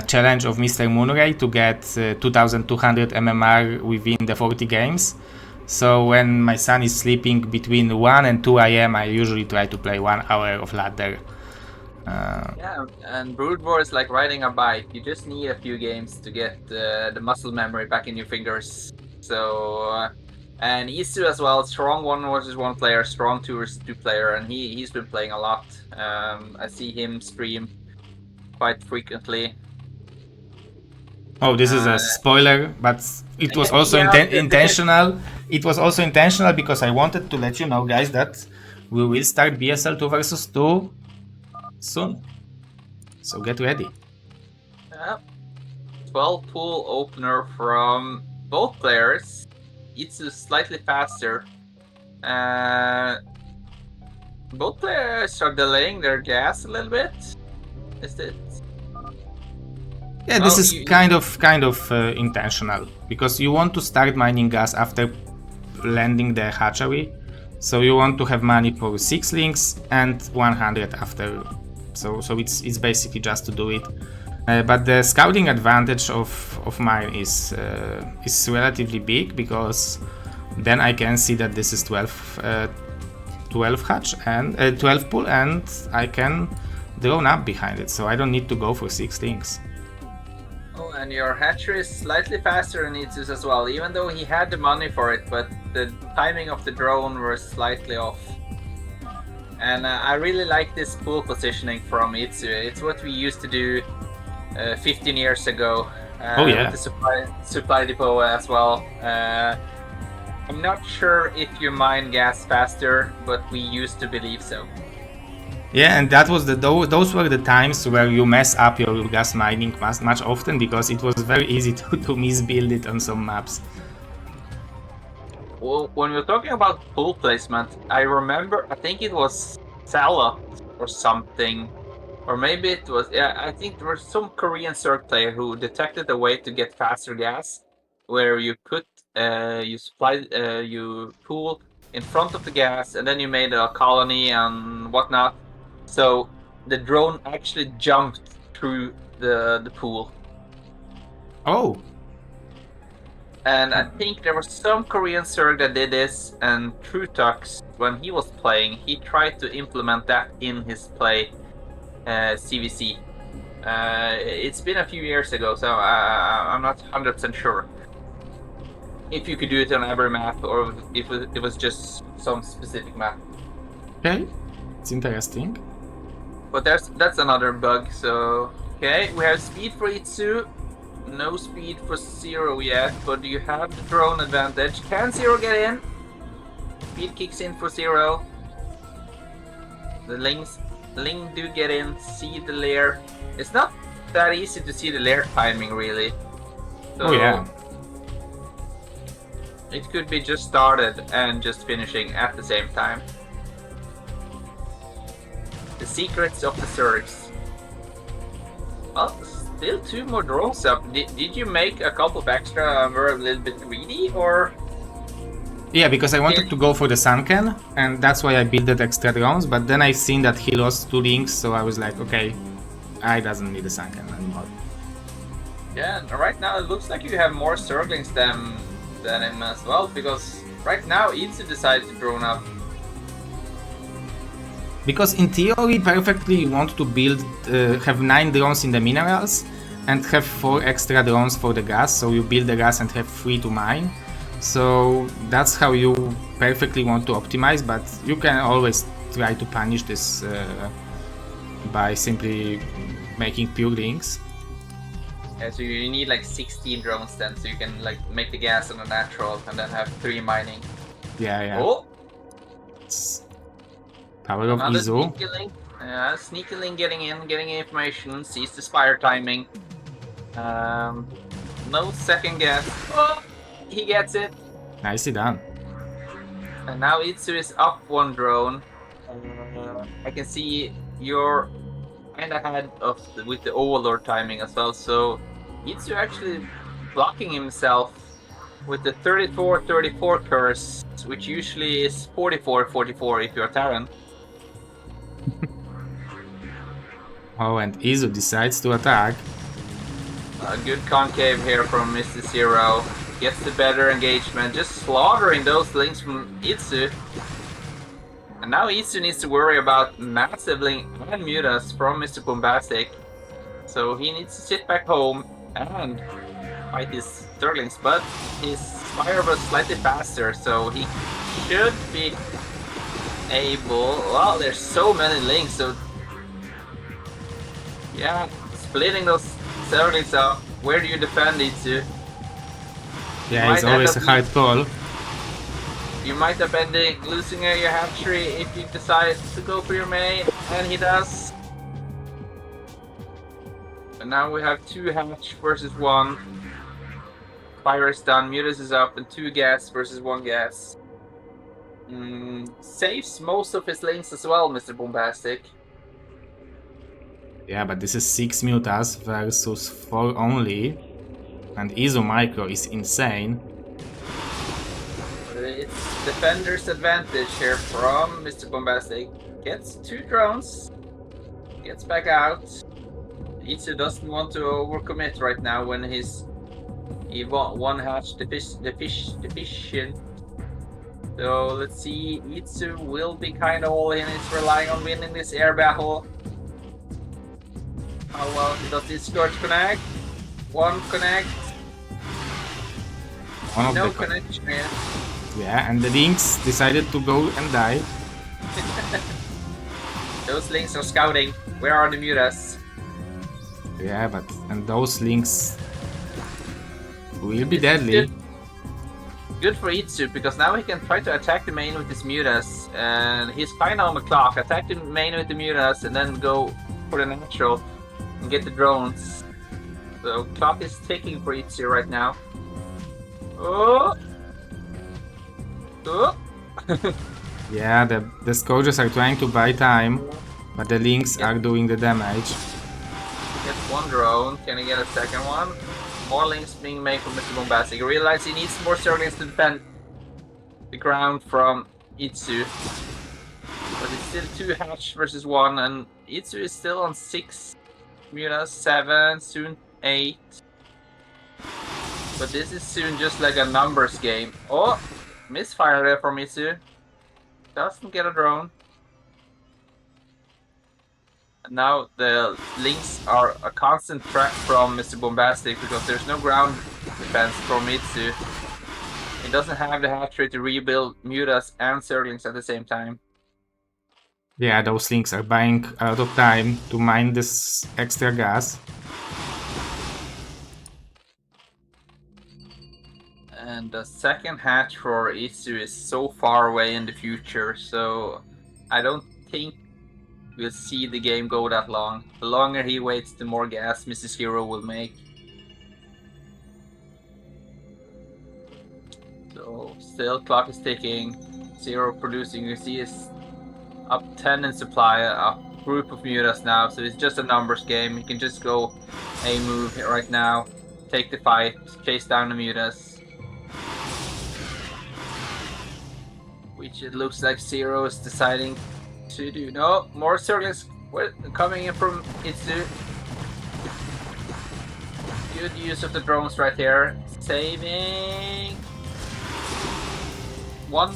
challenge of Mr. Moonray to get 2200 MMR within the 40 games. So when my son is sleeping between 1 and 2 a.m., I usually try to play 1 hour of ladder. Yeah, and Brood War is like riding a bike. You just need a few games to get the muscle memory back in your fingers. So And Isu as well, strong 1 versus 1 player, strong 2 versus 2 player, and he's been playing a lot. I see him stream quite frequently. Oh, this is a spoiler, but it was also intentional. It was also intentional because I wanted to let you know, guys, that we will start BSL 2 versus 2 soon. So get ready. 12 pool opener from both players. Itsu slightly faster. Both players are delaying their gas a little bit. Is it? Yeah, this is kind of intentional because you want to start mining gas after landing the hatchery, so you want to have money for 6 links and 100 after. So it's basically just to do it. But the scouting advantage of mine is relatively big because then I can see that this is 12 hatch and 12 pull, and I can drone up behind it, so I don't need to go for 6 things. Oh, and your hatchery is slightly faster than Itsu's as well, even though he had the money for it, but the timing of the drone was slightly off. And I really like this pool positioning from Itsu. It's what we used to do 15 years ago. Oh yeah. With the supply depot as well. I'm not sure if you mine gas faster, but we used to believe so. Yeah, and that was those were the times where you mess up your gas mining much often because it was very easy to misbuild it on some maps. Well, when we're talking about pool placement, I remember, I think it was Salah or something, or maybe it was, I think there was some Korean Zerg player who detected a way to get faster gas, where you put, you pool in front of the gas, and then you made a colony and whatnot. So the drone actually jumped through the pool. Oh. And I think there was some Korean Zerg that did this, and Trutux, when he was playing, he tried to implement that in his play CVC. It's been a few years ago, so I'm not 100% sure if you could do it on every map or if it was just some specific map. Okay, it's interesting. But that's another bug. So okay, we have speed for Itsu. No speed for Zero yet, but you have the drone advantage. Can Zero get in? Speed kicks in for Zero. The Ling do get in, see the lair. It's not that easy to see the lair timing, really. So oh yeah. It could be just started and just finishing at the same time. The secrets of the Zergs. Well, still 2 more drones up. Did you make a couple of extra and were a little bit greedy, or? Yeah, because I wanted to go for the Sunken, and that's why I built that extra drones, but then I seen that he lost 2 links, so I was like, okay, I doesn't need a Sunken anymore. Yeah, and right now it looks like you have more Zerglings than him as well, because right now Itsu decided to drone up. Because in theory, perfectly you want to build, have 9 drones in the minerals and have 4 extra drones for the gas, so you build the gas and have 3 to mine. So that's how you perfectly want to optimize, but you can always try to punish this by simply making pure links. Yeah, so you need like 16 drones then, so you can like make the gas on a natural and then have 3 mining. Yeah. Oh! It's power of Another Izo. sneaky link. Sneaky link getting information, sees the spire timing. No second guess. Oh! He gets it. Nicely done. And now Itsu is up 1 drone. I can see you're kind of ahead of with the Overlord timing as well. So Itsu actually blocking himself with the 34-34 curse, which usually is 44-44 if you're Terran. Oh, and Izo decides to attack. A good concave here from Mr. Zero. Gets the better engagement, just slaughtering those links from Itsu. And now Itsu needs to worry about massive link and mutas from Mr. Bombastic. So he needs to sit back home and fight his Zerglings, but his fire was slightly faster, so he should be able. Well, there's so many links, so yeah, splitting those Zerglings up. Where do you defend these two? Yeah, it's always a hard call. You might end up losing your hatchery if you decide to go for your main, and he does. And now we have 2 hatch versus 1. Fire is done, Mutas is up, and 2 gas versus 1 gas. Saves most of his links as well, Mr. Bombastic. Yeah, but this is 6 mutas versus 4 only. And Iso Micro is insane. It's defender's advantage here from Mr. Bombastic. Gets 2 drones. Gets back out. Itsu doesn't want to overcommit right now when he 1 hatch deficient. So let's see, Itsu will be kind of all in. He's relying on winning this air battle. How well does this Scourge connect? 1 connect. No connection. Yeah, and the links decided to go and die. Those links are scouting. Where are the mutas? Yeah, and those links will be deadly. Good for Itsu, because now he can try to attack the main with his mutas, and he's kind of on the clock. Attack the main with the mutas, and then go for the natural and get the drones. So clock is ticking for Itsu right now. Oh! Oh! Yeah, the Scourges are trying to buy time, but the links are doing the damage. Gets 1 drone. Can he get a second one? More links being made from Mr. Bombastic. He realizes he needs more Zerglings to defend the ground from Itsu. But it's still 2 hatch versus 1, and Itsu is still on 6 mutas, 7, soon 8. But this is soon just like a numbers game. Oh! Misfire there from Itsu. Doesn't get a drone. And now the links are a constant threat from Mr. Bombastic because there's no ground defense from Itsu. He doesn't have the hatchery to rebuild mutas and Zerglings at the same time. Yeah, those links are buying a lot of time to mine this extra gas. And the second hatch for Itsu is so far away in the future, so I don't think we'll see the game go that long. The longer he waits, the more gas Mrs. Hero will make. So still clock is ticking. Zero producing. You see is up 10 in supply, a group of mutas now, so it's just a numbers game. He can just go a move right now, take the fight, chase down the mutas. Which it looks like Zero is deciding to do. No, more Zerglings coming in from Itsu. Good use of the drones right here. Saving. 1,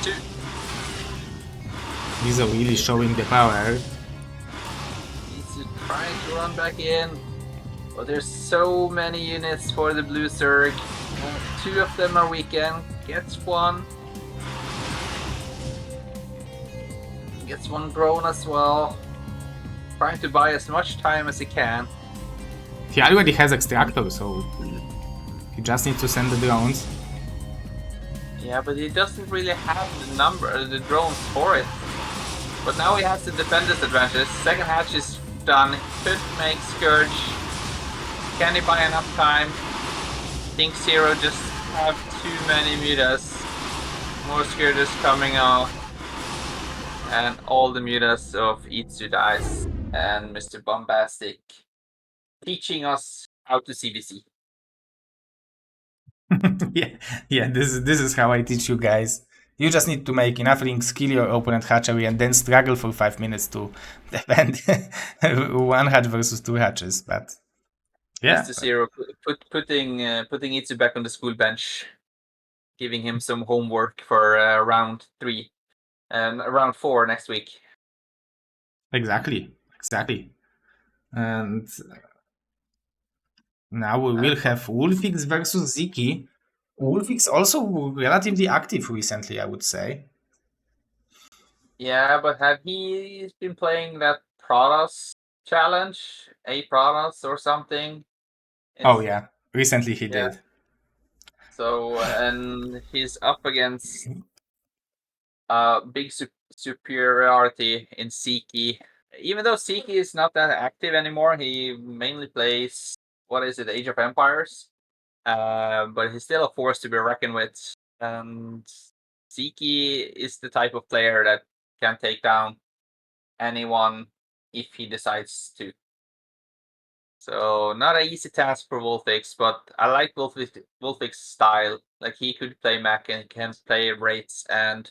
2. These are really showing the power. Itsu trying to run back in. But there's so many units for the blue Zerg. 2 of them are weakened. Gets 1. Gets 1 drone as well. Trying to buy as much time as he can. He already has extractor, so he just needs to send the drones. Yeah, but he doesn't really have the drones for it. But now he has the defender's advantage. Second hatch is done. Could make Scourge. Can he buy enough time? Think Zero just have too many mutas. More Scourges coming out. And all the mutas of Itsu dies. And Mr. Bombastic teaching us how to CVC. yeah. This is how I teach you guys. You just need to make enough links, kill your opponent hatchery, and then struggle for 5 minutes to defend 1 hatch versus 2 hatches. But yeah, Mr. Zero putting Itsu back on the school bench, giving him some homework for round 3 and round 4 next week. Exactly. And now we will have Wolfix versus Ziki. Wolfix also relatively active recently, I would say. Yeah, but have he been playing that Protoss challenge, a Protoss or something? Oh yeah, recently he Yeah. did. So and he's up against big superiority in Siki. Even though Siki is not that active anymore, he mainly plays what is it, Age of Empires. But he's still a force to be reckoned with. And Siki is the type of player that can take down anyone if he decides to. So not an easy task for Wolfix, but I like Wolfix's style. Like he could play mech and can play rates and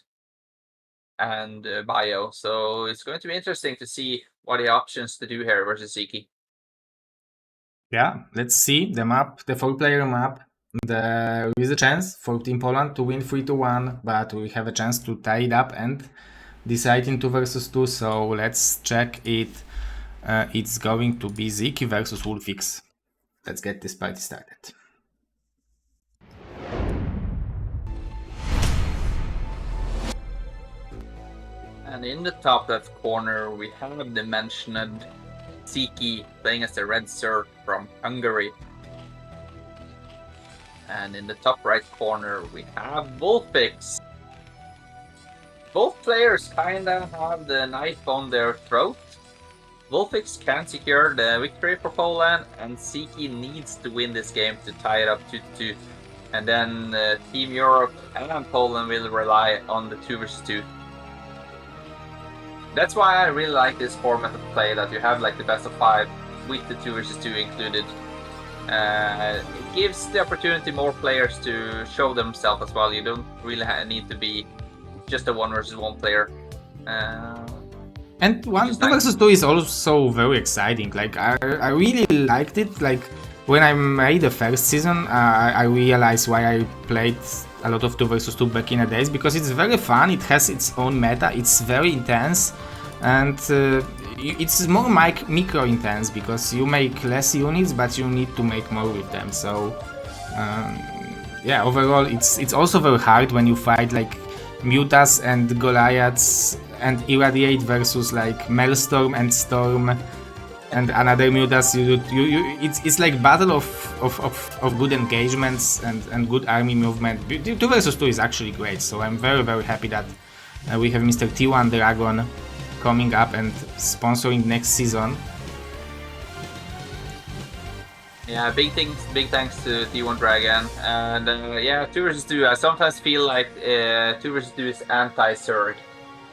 bio. So it's going to be interesting to see what the options to do here versus Ziki. Yeah, let's see the map, the 4-player map. There is a chance for Team Poland to win 3-1, but we have a chance to tie it up and decide in 2 versus 2. So let's check it. It's going to be Ziki versus Wolfix. Let's get this party started. And in the top left corner, we have the mentioned Ziki playing as the Red Zerg from Hungary. And in the top right corner, we have Wolfix. Both players kinda have the knife on their throat. Wolfix can secure the victory for Poland, and Ziki needs to win this game to tie it up 2-2. And then Team Europe and Poland will rely on the 2 versus 2. That's why I really like this format of play, that you have like the best of 5 with the 2 versus 2 included. It gives the opportunity more players to show themselves as well. You don't really need to be just a 1 versus 1 player. And 2 versus 2 is also very exciting. Like I really liked it. Like when I made the first season, I realized why I played a lot of 2 versus 2 back in the days, because it's very fun. It has its own meta. It's very intense, and it's more micro intense because you make less units, but you need to make more with them. So yeah, overall, it's also very hard when you fight like Mutas and Goliaths and Irradiate versus like Maelstrom and Storm and another Mutas. It's like battle of good engagements and good army movement. 2 versus 2 is actually great, so I'm very happy that we have Mr. T1 Dragon coming up and sponsoring next season. Yeah, big thanks to T1 Dragon. And yeah, 2 versus 2, I sometimes feel like 2 versus 2 is anti-Zerg.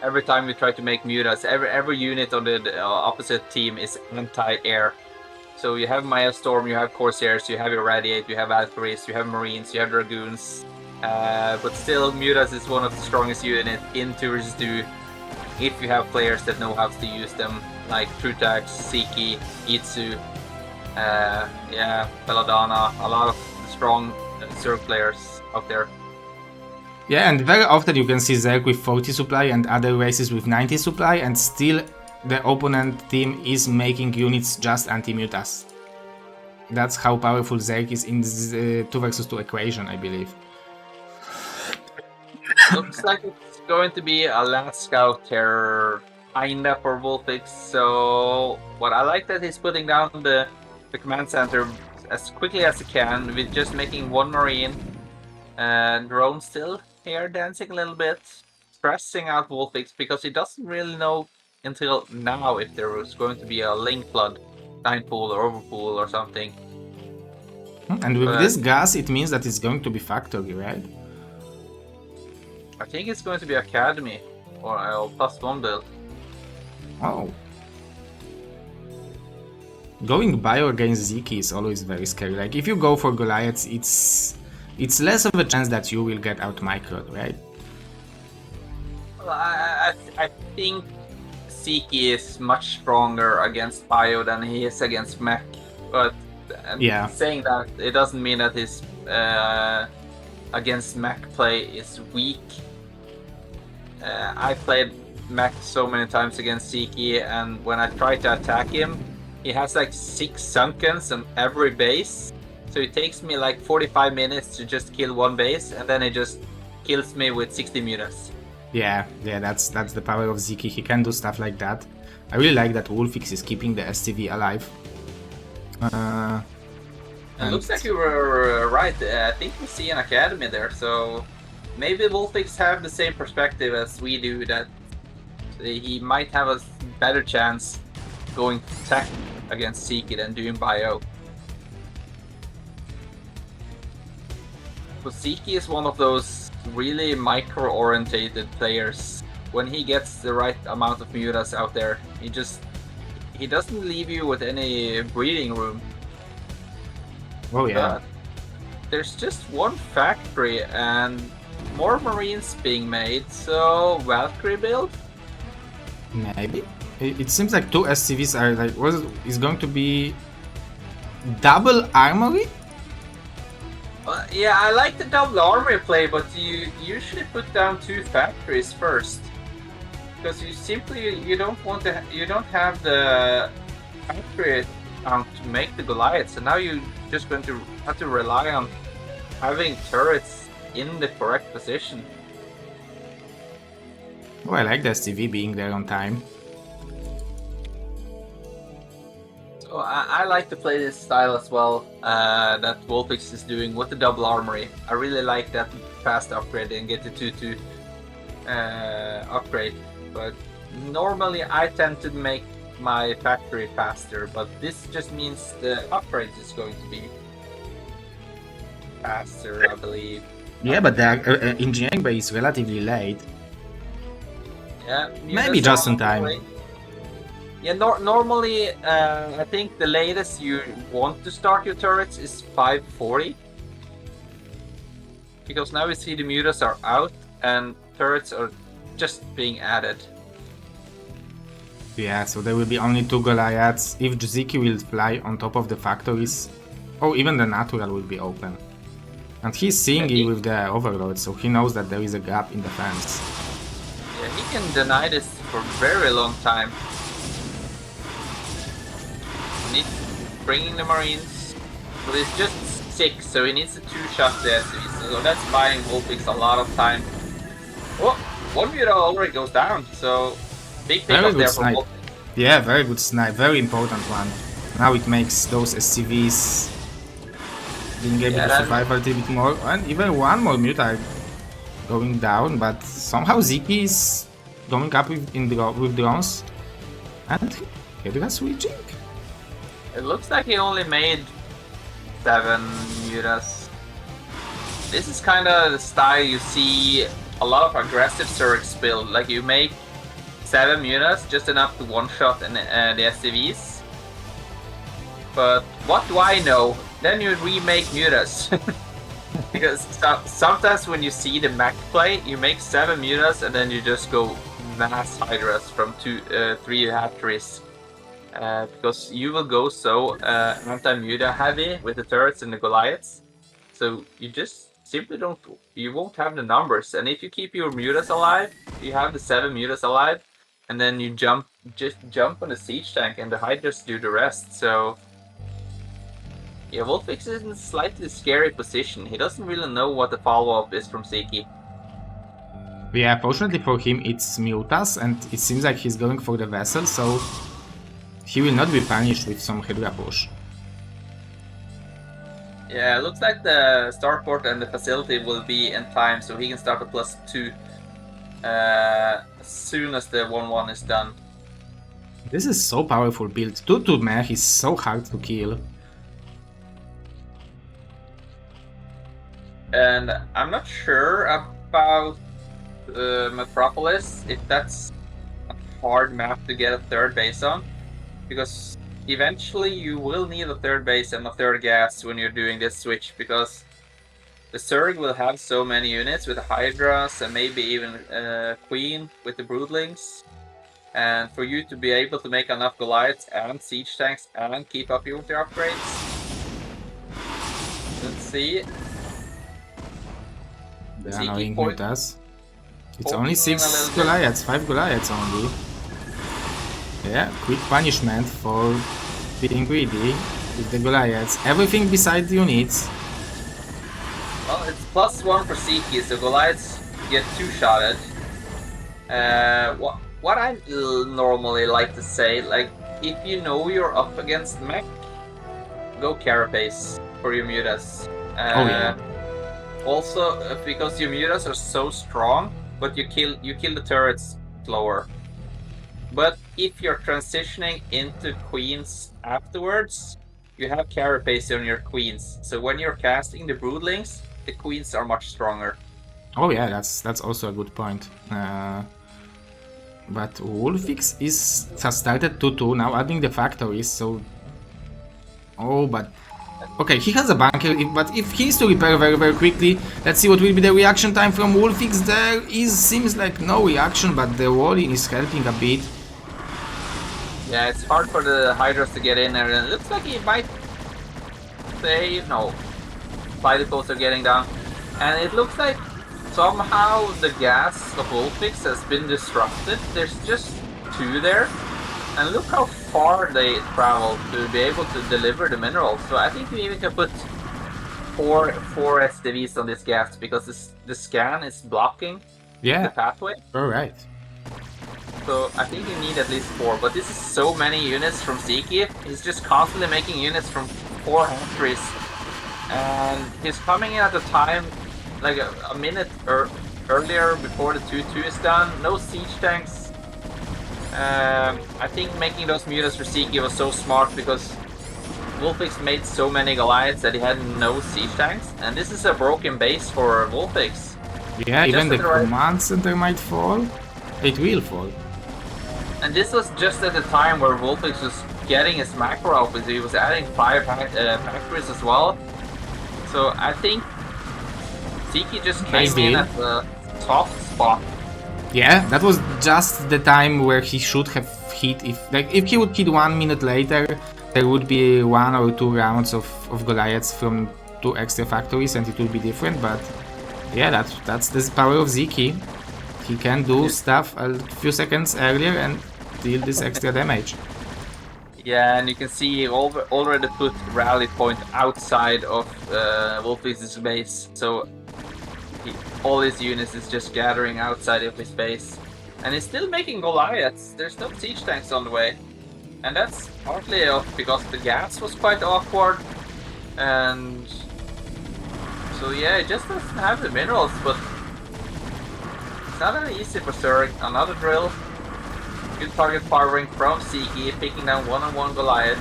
Every time we try to make mutas, every unit on the opposite team is anti-air. So you have Maelstrom, you have Corsairs, you have Irradiate, you have Valkyries, you have Marines, you have Dragoons. But still, mutas is one of the strongest units in 2 versus 2 if you have players that know how to use them, like Trutax, Siki, Itsu, yeah, Belladonna, a lot of strong Zerg players out there. Yeah, and very often you can see Zerg with 40 supply and other races with 90 supply, and still the opponent team is making units just anti-mutas. That's how powerful Zerg is in the 2 versus 2 equation, I believe. Looks like it's going to be a last scout terror kinda for Wolfix. So what I like that he's putting down the command center as quickly as he can with just making 1 Marine. And Drone still here dancing a little bit, stressing out Wolfix because he doesn't really know until now if there was going to be a link flood, 9 pool or overpool or something. And with this gas, it means that it's going to be factory, right? I think it's going to be Academy or +1 build. Oh. Going bio against Ziki is always very scary. Like if you go for Goliaths, it's less of a chance that you will get out microed, right? Well, I think Ziki is much stronger against bio than he is against mech, but yeah, saying that, it doesn't mean that his against mech play is weak. I played mech so many times against Ziki, and when I try to attack him, he has like 6 sunkens on every base. So it takes me like 45 minutes to just kill one base, and then it just kills me with 60 mutas. Yeah, that's the power of Ziki. He can do stuff like that. I really like that Wolfix is keeping the STV alive. It looks like you were right. I think we see an academy there, so maybe Wolfix have the same perspective as we do, that he might have a better chance going tech against Ziki than doing bio. But Ziki is one of those really micro-orientated players. When he gets the right amount of mutas out there, he doesn't leave you with any breathing room. Oh yeah. But there's just one factory and more marines being made, so Valkyrie build? Maybe. It seems like 2 SCVs are like, is going to be double armory? Yeah, I like the double armory play, but you usually put down 2 factories first, because you don't have the factory count to make the Goliaths, and now you're just going to have to rely on having turrets in the correct position. Oh, I like the STV being there on time. So I like to play this style as well, that Wolfix is doing with the double armory. I really like that fast upgrade and get the 2-2 upgrade. But normally I tend to make my factory faster, but this just means the upgrade is going to be faster, I believe. Yeah, but the engineering bay is relatively late. Yeah, maybe just in time. Yeah, normally I think the latest you want to start your turrets is 540, because now we see the mutas are out and turrets are just being added. Yeah, so there will be only 2 Goliaths. If Ziki will fly on top of the factories, oh, even the natural will be open. And he's seeing it with the overload, so he knows that there is a gap in the fence. Yeah, he can deny this for a very long time. He's bringing the Marines, but it's just 6, so he needs to 2-shot the SCVs, so that's buying Wolfix a lot of time. Oh, one muta already goes down, so big pick up there for Wolfix. Yeah, very good snipe, very important one. Now it makes those SCVs being able to survive a little bit more, and even one more muta going down, but somehow Ziki is going up with drones, and Hydra switching. It looks like he only made 7 mutas. This is kind of the style you see a lot of aggressive Zergs build. Like you make 7 mutas, just enough to one-shot the SCVs. But what do I know? Then you remake mutas. Because sometimes when you see the mech play, you make 7 mutas and then you just go mass Hydras from 3 hatcheries. Because you will go so anti-muta heavy with the turrets and the Goliaths, so you just simply won't have the numbers. And if you keep your mutas alive, you have the 7 mutas alive, and then you just jump on the siege tank and the Hydras do the rest. So yeah, Wolfix is in a slightly scary position. He doesn't really know what the follow-up is from Ziki. Yeah, fortunately for him it's mutas, and it seems like he's going for the vessel, so he will not be punished with some Hydra push. Yeah, it looks like the starport and the facility will be in time, so he can start a +2 as soon as the 1-1 is done. This is so powerful build. 2-2 mech is so hard to kill. And I'm not sure about Metropolis, if that's a hard map to get a 3rd base on. Because eventually you will need a 3rd base and a 3rd gas when you're doing this switch, because the Zerg will have so many units with the Hydras and maybe even Queen with the Broodlings. And for you to be able to make enough Goliaths and siege tanks and keep up your upgrades. Let's see. The annoying mutas. It's only 6 Goliaths, 5 Goliaths only. Yeah, quick punishment for being greedy. with the Goliaths. Everything besides units. Well, it's +1 for Ziki, so Goliaths get 2-shotted. What I normally like to say, like, if you know you're up against mech, go Carapace for your mutas. Oh yeah. Also, because your mutas are so strong, but you kill the turrets slower. But if you're transitioning into queens afterwards, you have Carapace on your queens. So when you're casting the broodlings, the queens are much stronger. Oh yeah, that's also a good point. But Wolfix has started 2-2, now adding the factories, so... Oh, but... Okay, he has a bunker, but if he needs to repair very, very quickly, let's see what will be the reaction time from Wolfix. Seems like no reaction, but the walling is helping a bit. Yeah, it's hard for the Hydras to get in there, and it looks like he might say no. Particles are getting down, and it looks like somehow the gas of Wolfix has been disrupted. There's just 2 there, and look how far they travel to be able to deliver the minerals. So I think we even can put four SDVs on this gas because the scan is blocking the pathway. Alright. So I think you need at least 4, but this is so many units from Ziki. He's just constantly making units from 4 hatcheries. And he's coming in at a time, like a minute earlier before the 2-2 is done. No siege tanks. I think making those mutas for Ziki was so smart because Wolfix made so many Goliaths that he had no siege tanks. And this is a broken base for Wolfix. Yeah, even the command center might fall. It will fall. And this was just at the time where Wolfix was getting his macro up, he was adding 5 factories as well. So I think Ziki just came in at the soft spot. Yeah, that was just the time where he should have hit. If he would hit 1 minute later, there would be 1 or 2 rounds of Goliaths from 2 extra factories, and it would be different. But yeah, that's the power of Ziki. He can do stuff a few seconds earlier and deal this extra damage. Yeah, and you can see he already put rally point outside of Wolfix's base, so all his units is just gathering outside of his base. And he's still making Goliaths, there's no siege tanks on the way. And that's partly because the gas was quite awkward, and so yeah, it just doesn't have the minerals, but it's not that easy for Zerg. Another drill. Good target firing from Ziki, picking down 1-on-1 Goliath.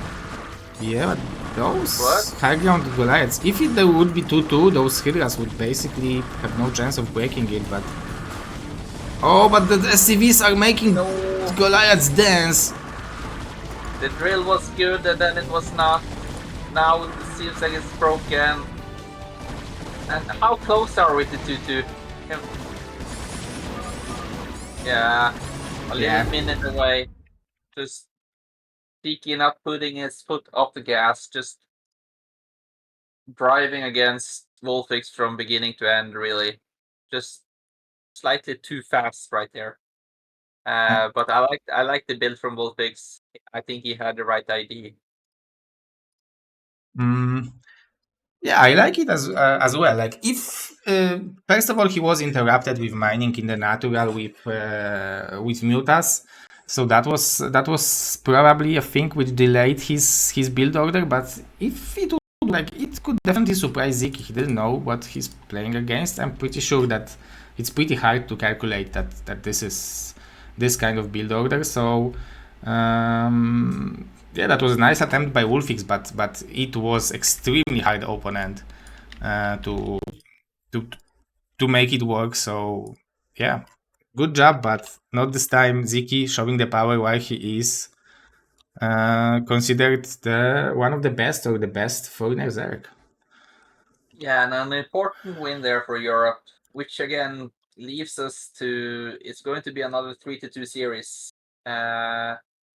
Yeah, but those high ground Goliaths, if there would be 2-2, those Hydras would basically have no chance of breaking it, but... Oh, but the SCVs are making Goliaths dance! The drill was good and then it was not. Now it seems like it's broken. And how close are we to 2-2? Yeah. A little minute away. Just Ziki not putting his foot off the gas, just driving against Wolfix from beginning to end, really. Just slightly too fast right there. But I like the build from Wolfix. I think he had the right idea. Yeah, I like it as well. Like if first of all he was interrupted with mining in the natural with mutas, so that was probably a thing which delayed his build order. But if it would, like, it could definitely surprise Ziki. He didn't know what he's playing against. I'm pretty sure that it's pretty hard to calculate that this is this kind of build order. So. Yeah, that was a nice attempt by Wolfix, but it was extremely hard opponent to make it work. So yeah, good job, but not this time. Ziki showing the power why he is considered one of the best or the best foreigner Zerg. Yeah, and an important win there for Europe, which again leaves us to it's going to be another 3-2 series.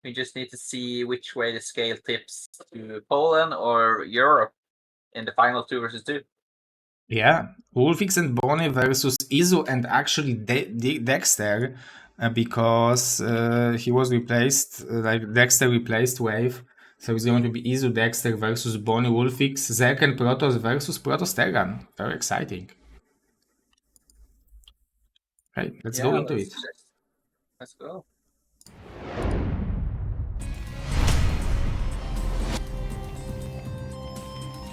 We just need to see which way the scale tips to Poland or Europe in the final 2 versus 2. Yeah, Wolfix and Bonnie versus Izu and actually Dexter, because he was replaced, like Dexter replaced Wave. So it's going to be Izu Dexter versus Bonnie Wolfix, Zerk and Protoss versus Protoss Terran. Very exciting. Okay, let's go into it. Let's go.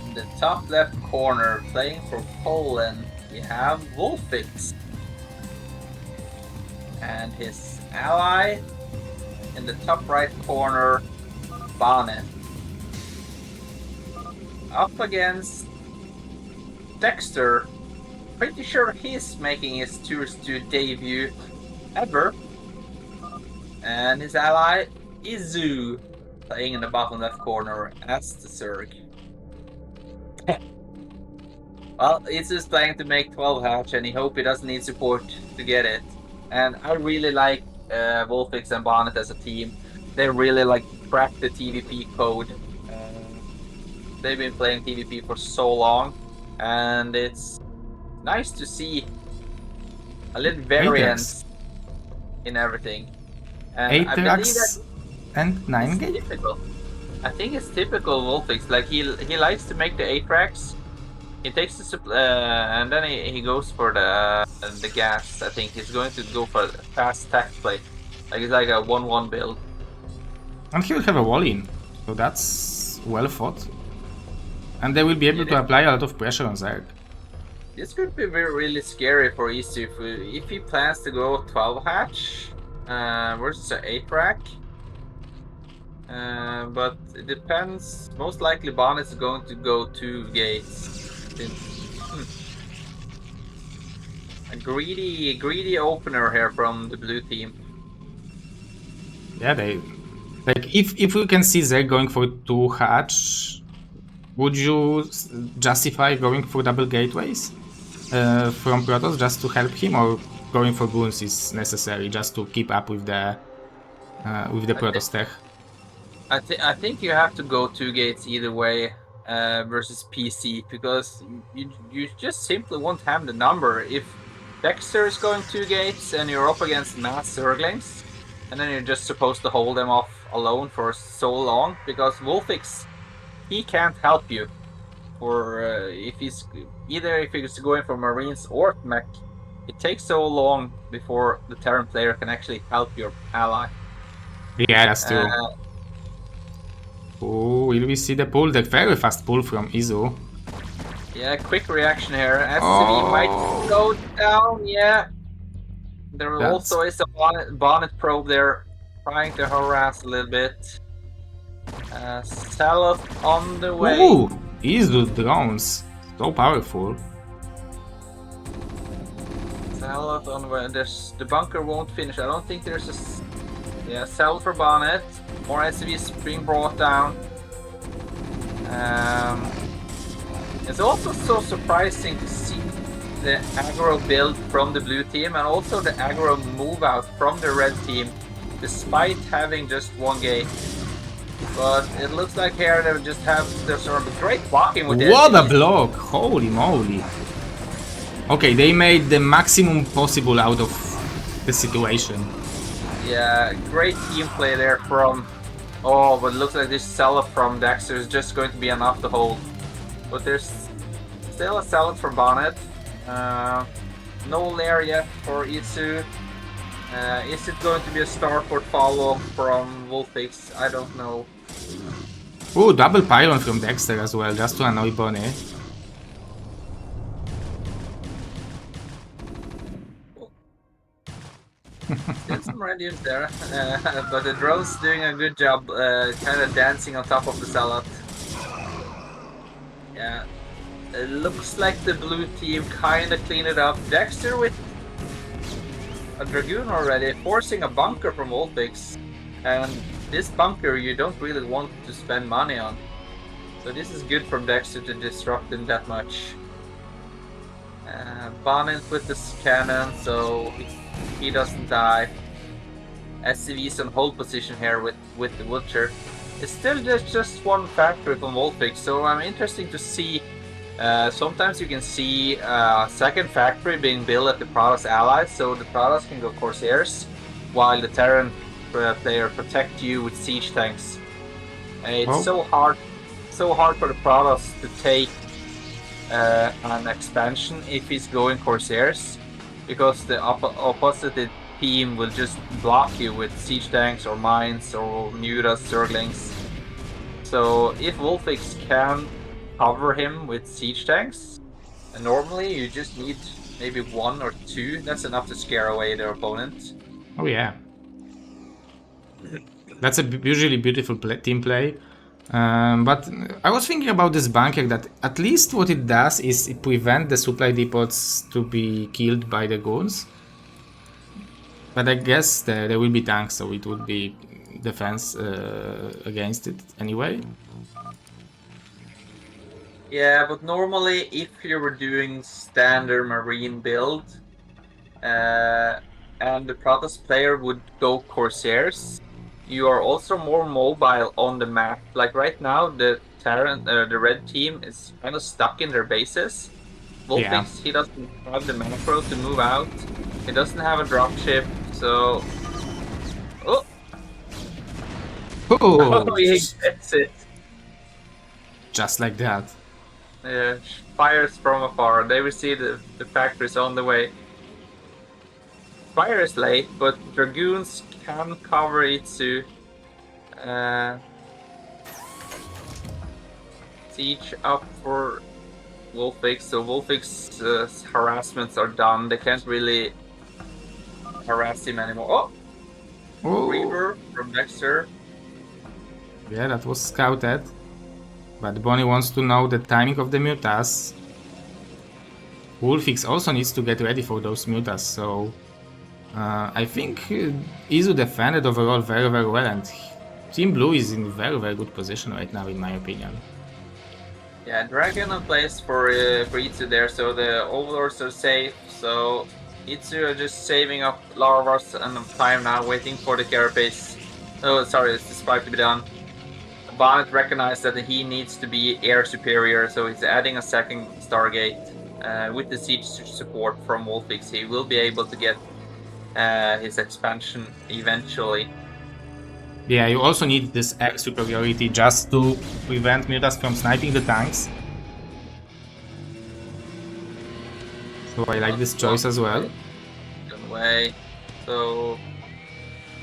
In the top left corner, playing for Poland, we have Wolfix. And his ally in the top right corner, Bonnet. Up against Dexter. Pretty sure he's making his tours to debut ever. And his ally, Izu, playing in the bottom left corner as the Zerg. Well, Izu's playing to make 12 hatch and he hopes he doesn't need support to get it. And I really like Wolfix and Bonnet as a team. They really like crack the TVP code. They've been playing TVP for so long, and it's nice to see a little variance in everything. And 8 racks and 9 gate. Typical. I think it's typical Wolfix. Like he likes to make the 8 racks. He takes the and then he goes for the gas. I think he's going to go for a fast tack play. Like it's like a 1-1 build. And he will have a wall in, so that's well thought. And they will be able to apply a lot of pressure on Zerg. This could be really scary for Isu if he plans to go 12 hatch versus an 8 rack. But it depends. Most likely Bonnet is going to go 2 gates. A greedy opener here from the blue team. Yeah, they like if we can see Zerg going for 2 hatch, would you justify going for double gateways from Protoss just to help him, or going for goons is necessary just to keep up with the Protoss tech? I think you have to go 2 gates either way versus PC, because you just simply won't have the number. If Dexter is going 2 gates and you're up against mass Zerglings, and then you're just supposed to hold them off alone for so long, because Wolfix, he can't help you. Or if he's going for Marines or Mech, it takes so long before the Terran player can actually help your ally. Yeah, that's true. Oh, will we see the pull? The very fast pull from Izu. Yeah, quick reaction here. SCV might go down, yeah. There also is a bonnet probe there, trying to harass a little bit. Salad on the way. Ooh, Izu drones. So powerful. Salad on the way. The bunker won't finish. I don't think there's a... Yeah, sell for bonnet. More SCVs being brought down. It's also so surprising to see the aggro build from the blue team, and also the aggro move out from the red team, despite having just 1 gate. But it looks like here they just have their sort of great blocking with it. What a block! Holy moly! Okay, they made the maximum possible out of the situation. Yeah, great team play there from... Oh, but it looks like this sell-off from Dexter is just going to be enough to hold. But there's still a sell-off from Bonnet. No lair yet for Izu. Is it going to be a starport follow-up from Wolfix? I don't know. Ooh, double pylon from Dexter as well, just to annoy Bonnet. Still some radiant there, but the drone's doing a good job kind of dancing on top of the salad. Yeah, it looks like the blue team kind of cleaned it up. Dexter with a Dragoon already, forcing a bunker from Wolfix. And this bunker you don't really want to spend money on. So this is good from Dexter to disrupt him that much. Bonnet with this cannon, so he doesn't die. SCV's on hold position here with the Vulture. It's still just 1 factory from Wolfix, so I'm interested to see. Sometimes you can see a 2nd factory being built at the Protoss allies, so the Protoss can go Corsairs, while the Terran player protect you with siege tanks. It's so hard for the Protoss to take an expansion if he's going Corsairs, because the opposite team will just block you with siege tanks or mines or mutas, zerglings. So if Wolfix can cover him with siege tanks, and normally you just need maybe 1 or 2. That's enough to scare away their opponent. Oh yeah. That's a usually beautiful team play. But I was thinking about this bunker, that at least what it does is it prevents the supply depots to be killed by the goons. But I guess there will be tanks, so it would be defense against it anyway. Yeah, but normally if you were doing standard marine build and the Protoss player would go Corsairs, you are also more mobile on the map. Like right now, the red team is kind of stuck in their bases. Wolfix, he doesn't have the macro to move out. He doesn't have a dropship, so... Oh! Oh, he gets it. Just like that. Yeah, fires from afar. They will see the factories on the way. Fire is late, but Dragoons can cover Itsu. Siege up for Wolfix, so Wolfix's harassments are done. They can't really harass him anymore. Oh! Reaver from Dexter. Yeah, that was scouted. But Bonnie wants to know the timing of the mutas. Wolfix also needs to get ready for those mutas, so... I think Izu defended overall very well, and Team Blue is in very good position right now, in my opinion. Yeah, Dragon in place for Itsu there, so the Overlords are safe. So Itsu are just saving up larvas and time now, waiting for the carapace. Oh, sorry, it's the spike to be done. Bonnet recognized that he needs to be air superior, so he's adding a second Stargate. With the siege support from Wolfix, he will be able to get his expansion eventually. Yeah, you also need this air superiority just to prevent mutas from sniping the tanks. So I like this choice as well. Good way. So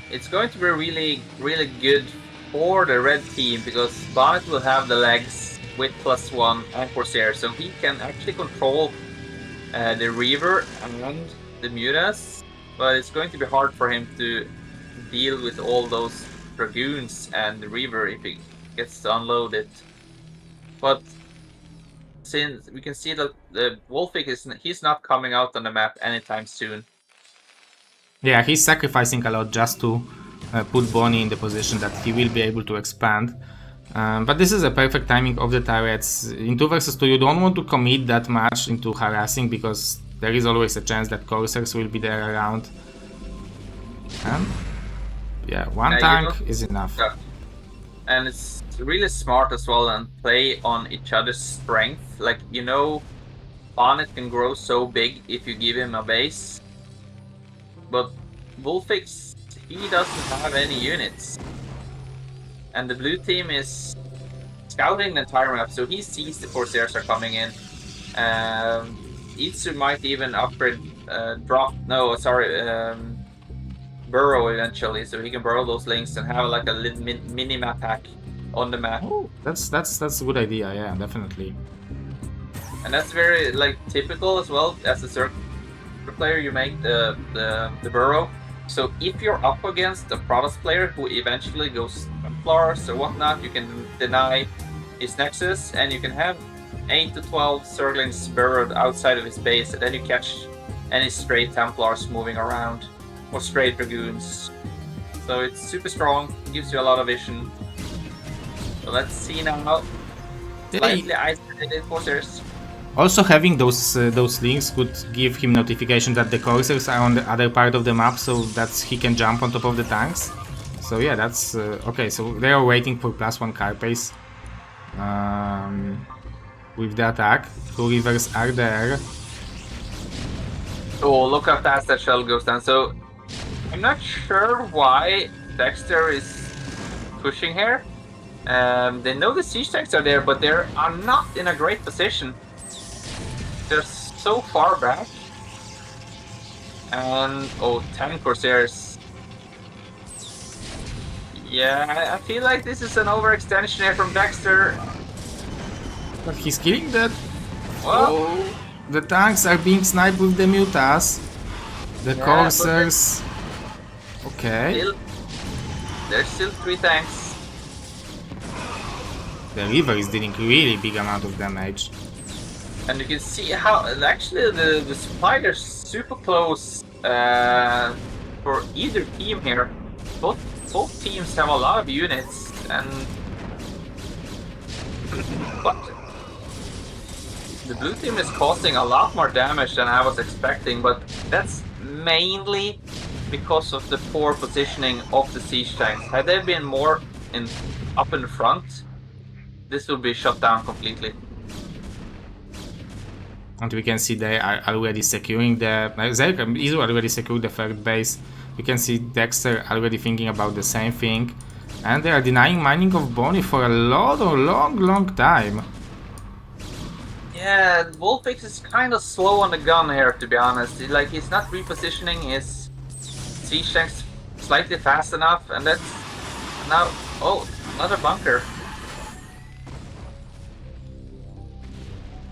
it's going to be really good for the red team, because Bonnet will have the legs with +1 and Corsair, so he can actually control the Reaver and the mutas. But it's going to be hard for him to deal with all those Dragoons and the Reaver if he gets to unload it. But since we can see that the Wolfix he's not coming out on the map anytime soon. Yeah, he's sacrificing a lot just to put Bonnie in the position that he will be able to expand. But this is a perfect timing of the turrets. In 2 versus 2 you don't want to commit that much into harassing, because there is always a chance that Corsairs will be there around. And yeah, one tank is enough. Yeah. And it's really smart as well and play on each other's strength. Like, you know, Bonnet can grow so big if you give him a base. But Wolfix, he doesn't have any units. And the blue team is scouting the entire map, so he sees the Corsairs are coming in. Itsu might even upgrade, burrow eventually, so he can burrow those links and have like a little mini map hack on the map. Oh, that's a good idea, yeah, definitely. And that's very like typical as well. As a circle player, you make the burrow. So if you're up against a Protoss player who eventually goes Templars or whatnot, you can deny his nexus, and you can have 8 to 12 Zerglings burrowed outside of his base, and then you catch any stray Templars moving around, or stray Dragoons. So it's super strong, gives you a lot of vision. So let's see now. Slightly isolated Corsairs. Also having those links could give him notification that the Corsairs are on the other part of the map, so that he can jump on top of the tanks. So yeah, that's okay. So they are waiting for +1 carapace with the attack. 2 rivers are there. Oh, look how fast that shell goes down. So I'm not sure why Dexter is pushing here. They know the siege tanks are there, but they are not in a great position. They're so far back. And, oh, 10 Corsairs. Yeah, I feel like this is an overextension here from Dexter. But he's killing that. Well, Oh, the tanks are being sniped with the mutas. The Yeah, coursers. Okay. There's still 3 tanks. The river is dealing really big amount of damage. And you can see how actually the supply is super close for either team here. Both teams have a lot of units, and but the blue team is causing a lot more damage than I was expecting. But that's mainly because of the poor positioning of the siege tanks. Had they been more up in the front, this would be shut down completely. And we can see they are already securing the... Zerka is already secured the third base. We can see Dexter already thinking about the same thing. And they are denying mining of Bonnie for a long time. Yeah, Wolfix is kind of slow on the gun here, to be honest. Like, he's not repositioning his siege tanks slightly fast enough, and that's now... Oh, another bunker.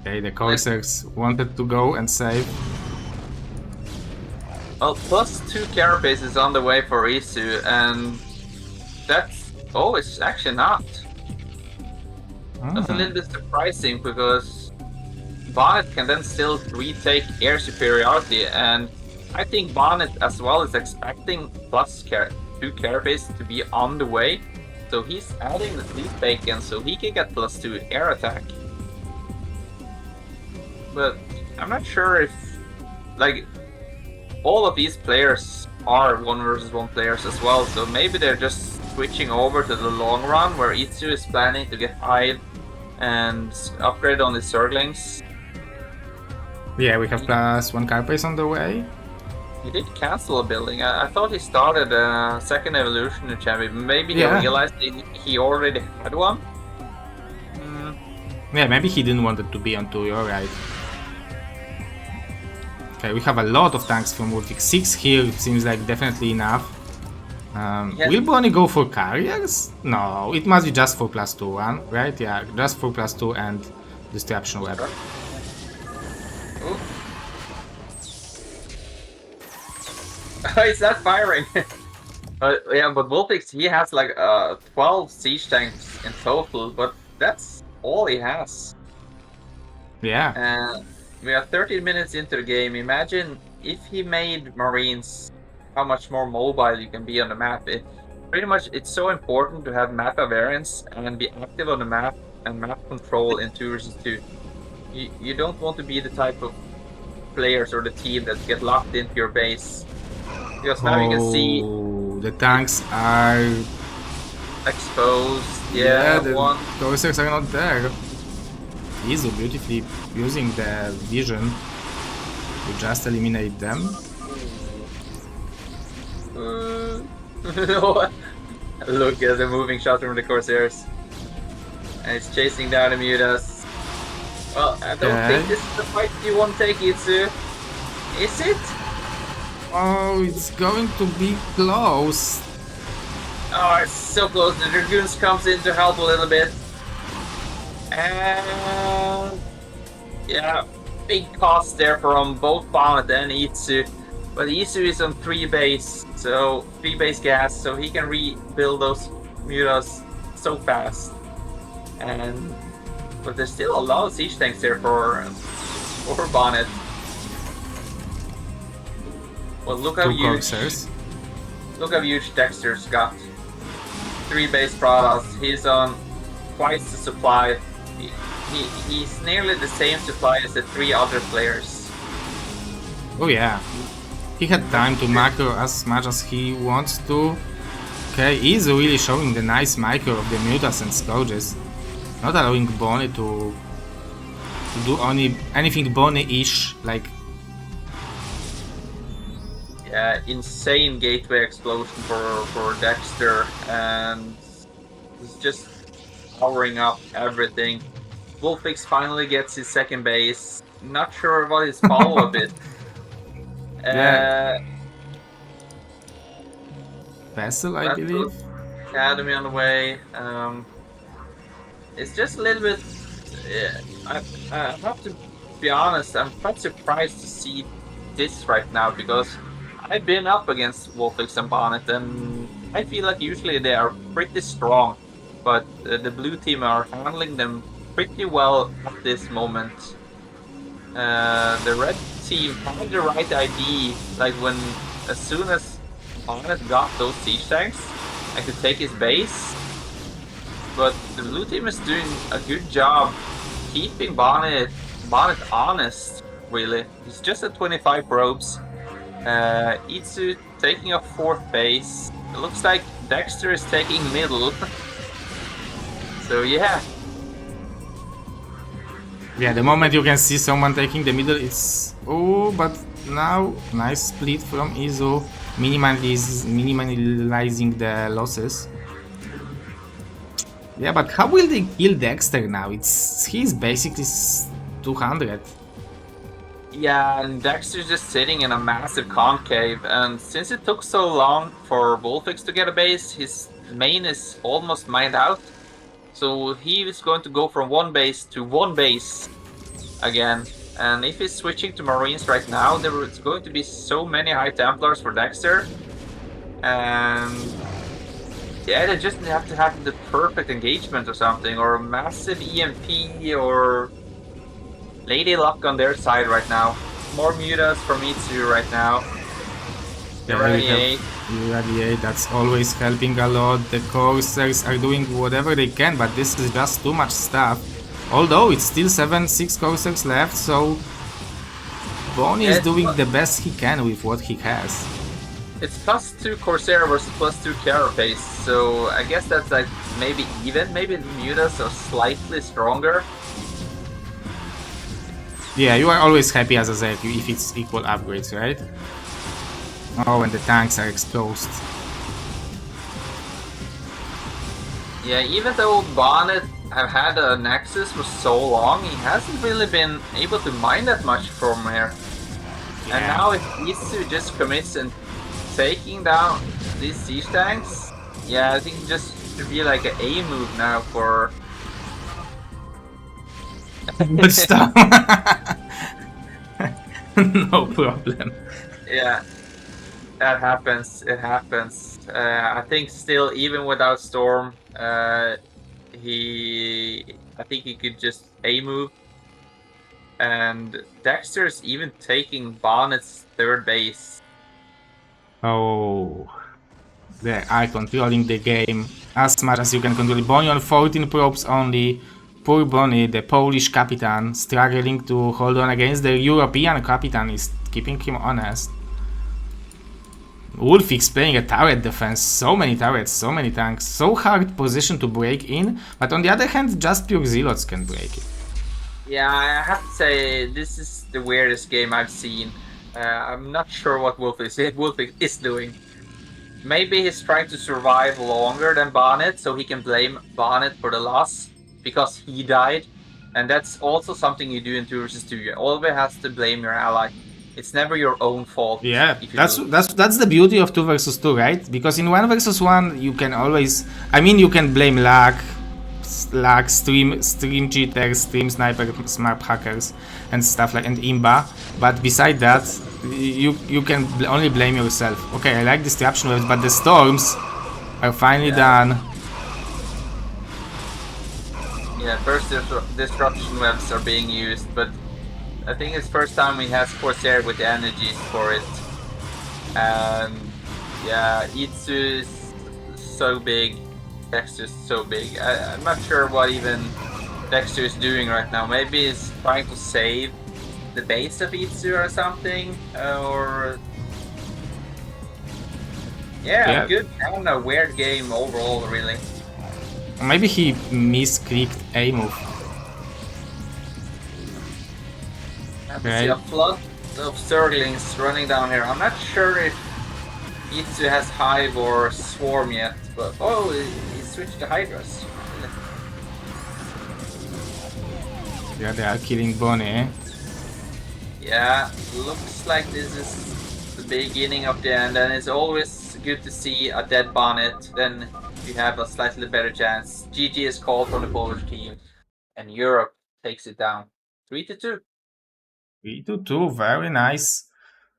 Okay, the Corsairs wanted to go and save. Well, +2 carapace is on the way for Isu, and that's... Oh, it's actually not. That's a little bit surprising, because Bonnet can then still retake air superiority, and I think Bonnet as well is expecting +2 carapace to be on the way, so he's adding the sleep bacon so he can get +2 air attack. But I'm not sure if, like, all of these players are 1 versus 1 players as well, so maybe they're just switching over to the long run, where Itsu is planning to get high and upgrade on the Zerglings. Yeah, we have +1 carapace on the way. He did cancel a building. I thought he started a second evolution in champion. Maybe he Yeah. realized he already had one. Yeah, maybe he didn't want it to be on 2, you're right. Okay, we have a lot of tanks from Wolfix. 6 here seems like definitely enough. Yes. Will Bonnie go for carriers? No, it must be just for +2 one, right? Yeah, just for +2 and Disruption Web. Ooh. He's not firing. Yeah, but Wolfix, he has like 12 siege tanks in total, but that's all he has. Yeah. And we are 13 minutes into the game. Imagine if he made Marines, how much more mobile you can be on the map. Pretty much, it's so important to have map variance and be active on the map and map control in 2 versus 2. You don't want to be the type of players or the team that get locked into your base. Because now you can see the tanks are exposed. Yeah, the one. Corsairs are not there. Izu beautifully using the vision to just eliminate them. Look at the moving shot from the Corsairs. And it's chasing down the Mutas. Well, I don't think this is the fight you want to take, Itsu. Is it? Oh, it's going to be close. Oh, it's so close. The Dragoons comes in to help a little bit. And yeah, big cost there from both Bonnet and Itsu. But Itsu is on 3 base, so 3 base gas, so he can rebuild those Mutas so fast. And but there's still a lot of siege tanks there for Bonnet. Well, look how huge Dexter's got. 3 base products. He's on twice the supply. He's nearly the same supply as the 3 other players. Oh yeah. He had time to macro as much as he wants to. Okay, he's really showing the nice micro of the Mutas and Scourges. Not allowing Bonnie to do anything Bonnie-ish, like... Yeah, insane gateway explosion for Dexter, and it's just powering up everything. Wolfix finally gets his second base. Not sure what his follow-up is. Yeah. Vessel, I believe. Academy on the way. It's just a little bit. I have to be honest. I'm quite surprised to see this right now because I've been up against Wolfix and Bonnet, and I feel like usually they are pretty strong, but the blue team are handling them pretty well at this moment. The red team had the right idea, like as soon as Bonnet got those siege tanks, I could take his base. But the blue team is doing a good job keeping Bonnet honest, really. He's just at 25 probes. Itsu taking up 4th base. It looks like Dexter is taking middle. So yeah. Yeah, the moment you can see someone taking the middle, it's... Oh, but now, nice split from Izo, minimalizing the losses. Yeah, but how will they kill Dexter now? He's basically 200. Yeah, and Dexter's just sitting in a massive concave, and since it took so long for Wolfix to get a base, his main is almost mined out. So he is going to go from 1 base to 1 base again. And if he's switching to Marines right now, there is going to be so many High Templars for Dexter. And yeah, they just have to have the perfect engagement or something, or a massive EMP, or Lady Luck on their side right now. More mutas from Itsu right now. Irradiate, that's always helping a lot. The Corsairs are doing whatever they can, but this is just too much stuff. Although it's still 6 Corsairs left, so Bonnie is doing the best he can with what he has. It's +2 Corsair versus +2 Carapace, so I guess that's like maybe even. Maybe the mutas are slightly stronger. Yeah, you are always happy as a ZZZero if it's equal upgrades, right? Oh, and the tanks are exposed. Yeah, even though Bonnet have had a Nexus for so long, he hasn't really been able to mine that much from here. Yeah. And now if Itsu just commits and taking down these siege tanks, yeah, I think it just should be like an A move now for... Good stuff. No problem. Yeah, that happens. It happens. I think still, even without Storm, I think he could just A move. And Dexter's even taking Bonnet's 3rd base. Oh, they are controlling the game as much as you can control it. Bonnie on 14 probes only. Poor Bonnie, the Polish Capitan, struggling to hold on against the European Capitan, is keeping him honest. Wolfix playing a turret defense, so many turrets, so many tanks, so hard position to break in, but on the other hand, just pure Zealots can break it. Yeah, I have to say, this is the weirdest game I've seen. I'm not sure what Wolfix is doing. Maybe he's trying to survive longer than Bonnet, so he can blame Bonnet for the loss, because he died. And that's also something you do in 2 vs 2. You always have to blame your ally. It's never your own fault. Yeah, that's the beauty of 2 vs 2, right? Because in 1 vs 1 you can always, I mean, you can blame luck, stream cheaters, stream sniper, smart hackers, and stuff like, and imba. But beside that, you can only blame yourself. Okay, I like disruption waves, but the storms are finally done. Yeah, first disruption webs are being used, but I think it's first time he has Corsair with the energies for it. And yeah, Itsu is so big, Dexter's so big. I'm not sure what even Dexter is doing right now. Maybe he's trying to save the base of Itsu or something, or... Yeah, good and a weird game overall, really. Maybe he misclicked A move. I see a flood of Zerglings running down here. I'm not sure if Itsu has Hive or Swarm yet, but oh, he switched to Hydras. Yeah, they are killing Bonnie. Yeah, looks like this is the beginning of the end, and it's always good to see a dead Bonnet. Then you have a slightly better chance. GG is called from the Polish team, and Europe takes it down 3-2. 3-2, very nice.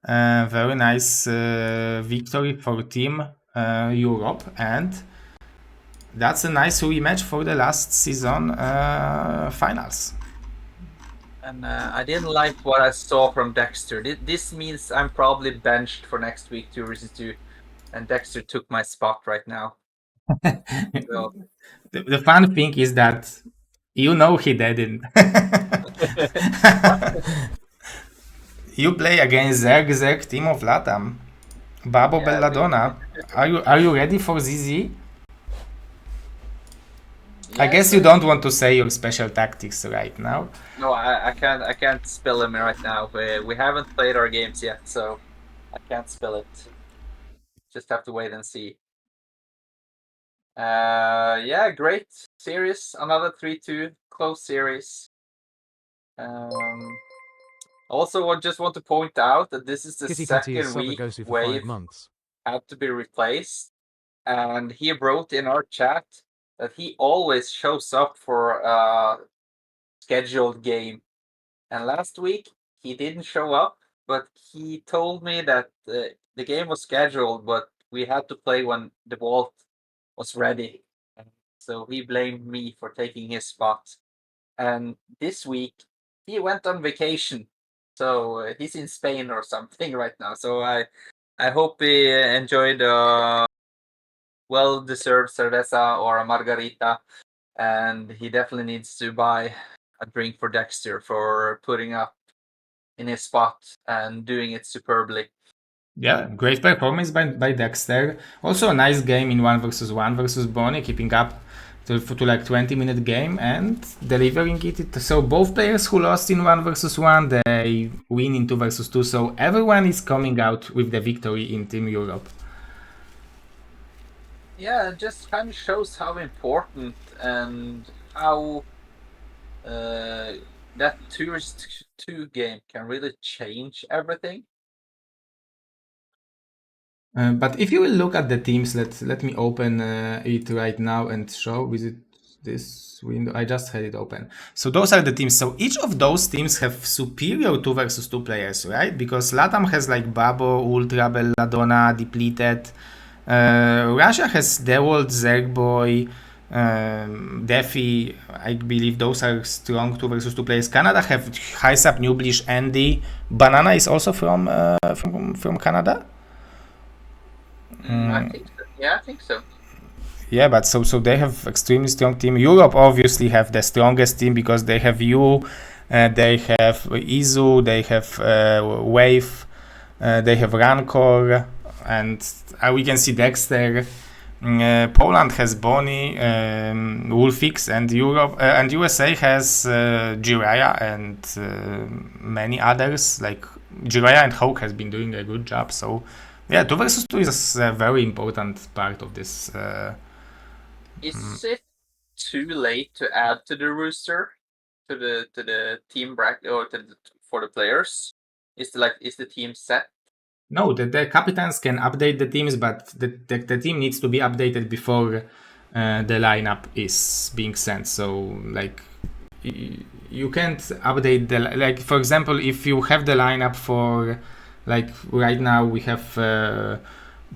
Very nice victory for Team Europe, and that's a nice rematch for the last season finals. And I didn't like what I saw from Dexter. This means I'm probably benched for next week 2 vs 2, and Dexter took my spot right now. So. The fun thing is that you know he didn't. You play against Zerg team of Latam. Babo Yeah, Belladonna. Are you ready for ZZ? I yeah, guess you don't want to say your special tactics right now. No, I can't spill them right now. We haven't played our games yet, so I can't spill it. Just have to wait and see. Yeah, great series. Another 3-2 close series. Also, I just want to point out that this is the Kitty Patty is second sub week Agosu for 5 Wave months. had to be replaced, and he wrote in our chat that he always shows up for a scheduled game. And last week he didn't show up, but he told me that the game was scheduled, but we had to play when the vault was ready. So he blamed me for taking his spot. And this week he went on vacation, so he's in Spain or something right now. So I hope he enjoyed a well-deserved cerveza or a margarita, and he definitely needs to buy a drink for Dexter for putting up in his spot and doing it superbly. Yeah, great performance by Dexter. Also a nice game in 1 versus Bonnie, keeping up to like 20-minute game and delivering it. So both players who lost in 1 versus 1, they win in 2 versus 2. So everyone is coming out with the victory in Team Europe. Yeah, it just kind of shows how important and how that 2 vs 2 game can really change everything. But if you will look at the teams, let me open it right now and show. Visit this window. I just had it open. So those are the teams. So each of those teams have superior 2 versus 2 players, right? Because Latam has like Babo, Ultra, Belladonna, Depleted. Russia has Dewold, Zergboy, Defi. I believe those are strong 2 versus 2 players. Canada have Hysap, Nublish, Andy. Banana is also from Canada. I think so. Yeah, I think so. Yeah, but so they have extremely strong team. Europe obviously have the strongest team because they have you, they have Izu, they have Wave, they have Rancor, and we can see Dexter. Poland has Bonnie, Wolfix, and Europe and USA has Jiraiya and many others. Like Jiraiya and Hawk has been doing a good job. So yeah, 2 versus 2 is a very important part of this. Is it too late to add to the rooster, to the team bracket, or for the players? Is the team set? No, the captains can update the teams, but the team needs to be updated before the lineup is being sent. So like you can't update the, like for example, if you have the lineup for, like right now we have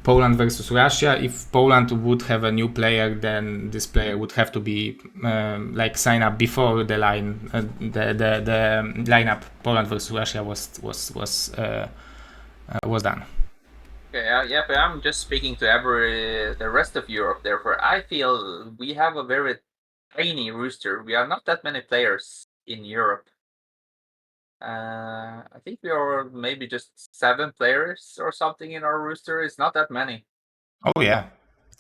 Poland versus Russia. If Poland would have a new player, then this player would have to be like sign up before the the lineup Poland versus Russia was done. Okay, yeah, but I'm just speaking to the rest of Europe. Therefore, I feel we have a very tiny rooster. We are not that many players in Europe. I think we are maybe just 7 players or something in our rooster. It's not that many. Oh yeah,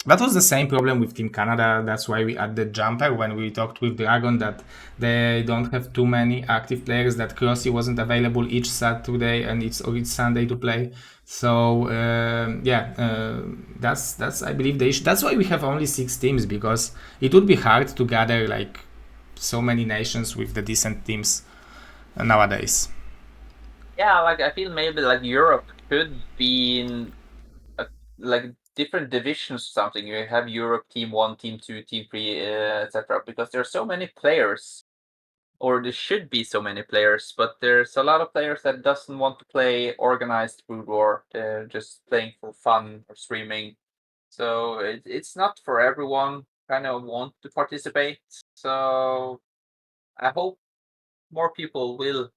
that was the same problem with Team Canada. That's why we added Jumper when we talked with Dragon, that they don't have too many active players, that Crossy wasn't available each Saturday and each Sunday to play. So that's I believe the issue. That's why we have only 6 teams, because it would be hard to gather like so many nations with the decent teams nowadays. Yeah, like I feel maybe like Europe could be in like different divisions or something. You have Europe Team 1, Team 2, Team 3, etc. Because there are so many players, or there should be so many players, but there's a lot of players that doesn't want to play organized Brood War. They're just playing for fun or streaming. So it's not for everyone kind of want to participate. So I hope more people will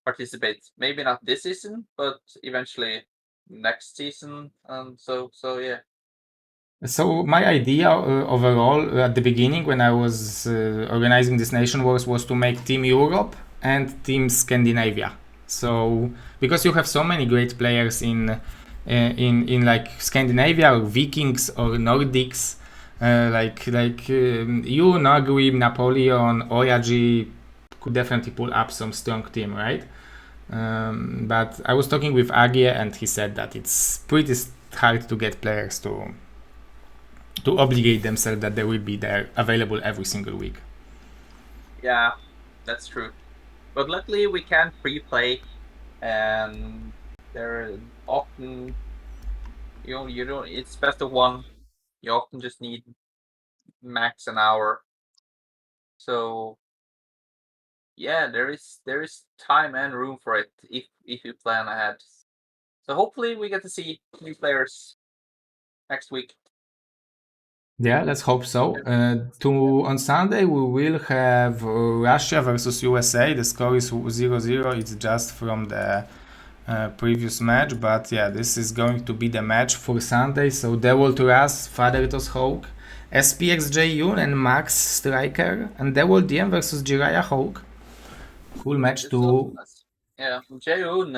participate. Maybe not this season, but eventually next season. And so yeah. So my idea overall at the beginning when I was organizing this Nation Wars was to make Team Europe and Team Scandinavia. So because you have so many great players in like Scandinavia or Vikings or Nordics, you, Nagui, Napoleon, Oyaji could definitely pull up some strong team, right? But I was talking with Agie and he said that it's pretty hard to get players to obligate themselves that they will be there available every single week. Yeah, that's true. But luckily we can pre-play, and there often you don't. It's best of one. You often just need max an hour. So yeah, there is time and room for it if you plan ahead. So hopefully we get to see new players next week. Yeah, let's hope so. On Sunday we will have Russia versus USA. The score is 0-0. It's just from the previous match, but yeah, this is going to be the match for Sunday. So Devil to us, Fathertos Hawk, SPXJ Yun and Max Striker, and Devil DM versus Jiraiya Hawk. Cool match to. Yeah, Jaehoon,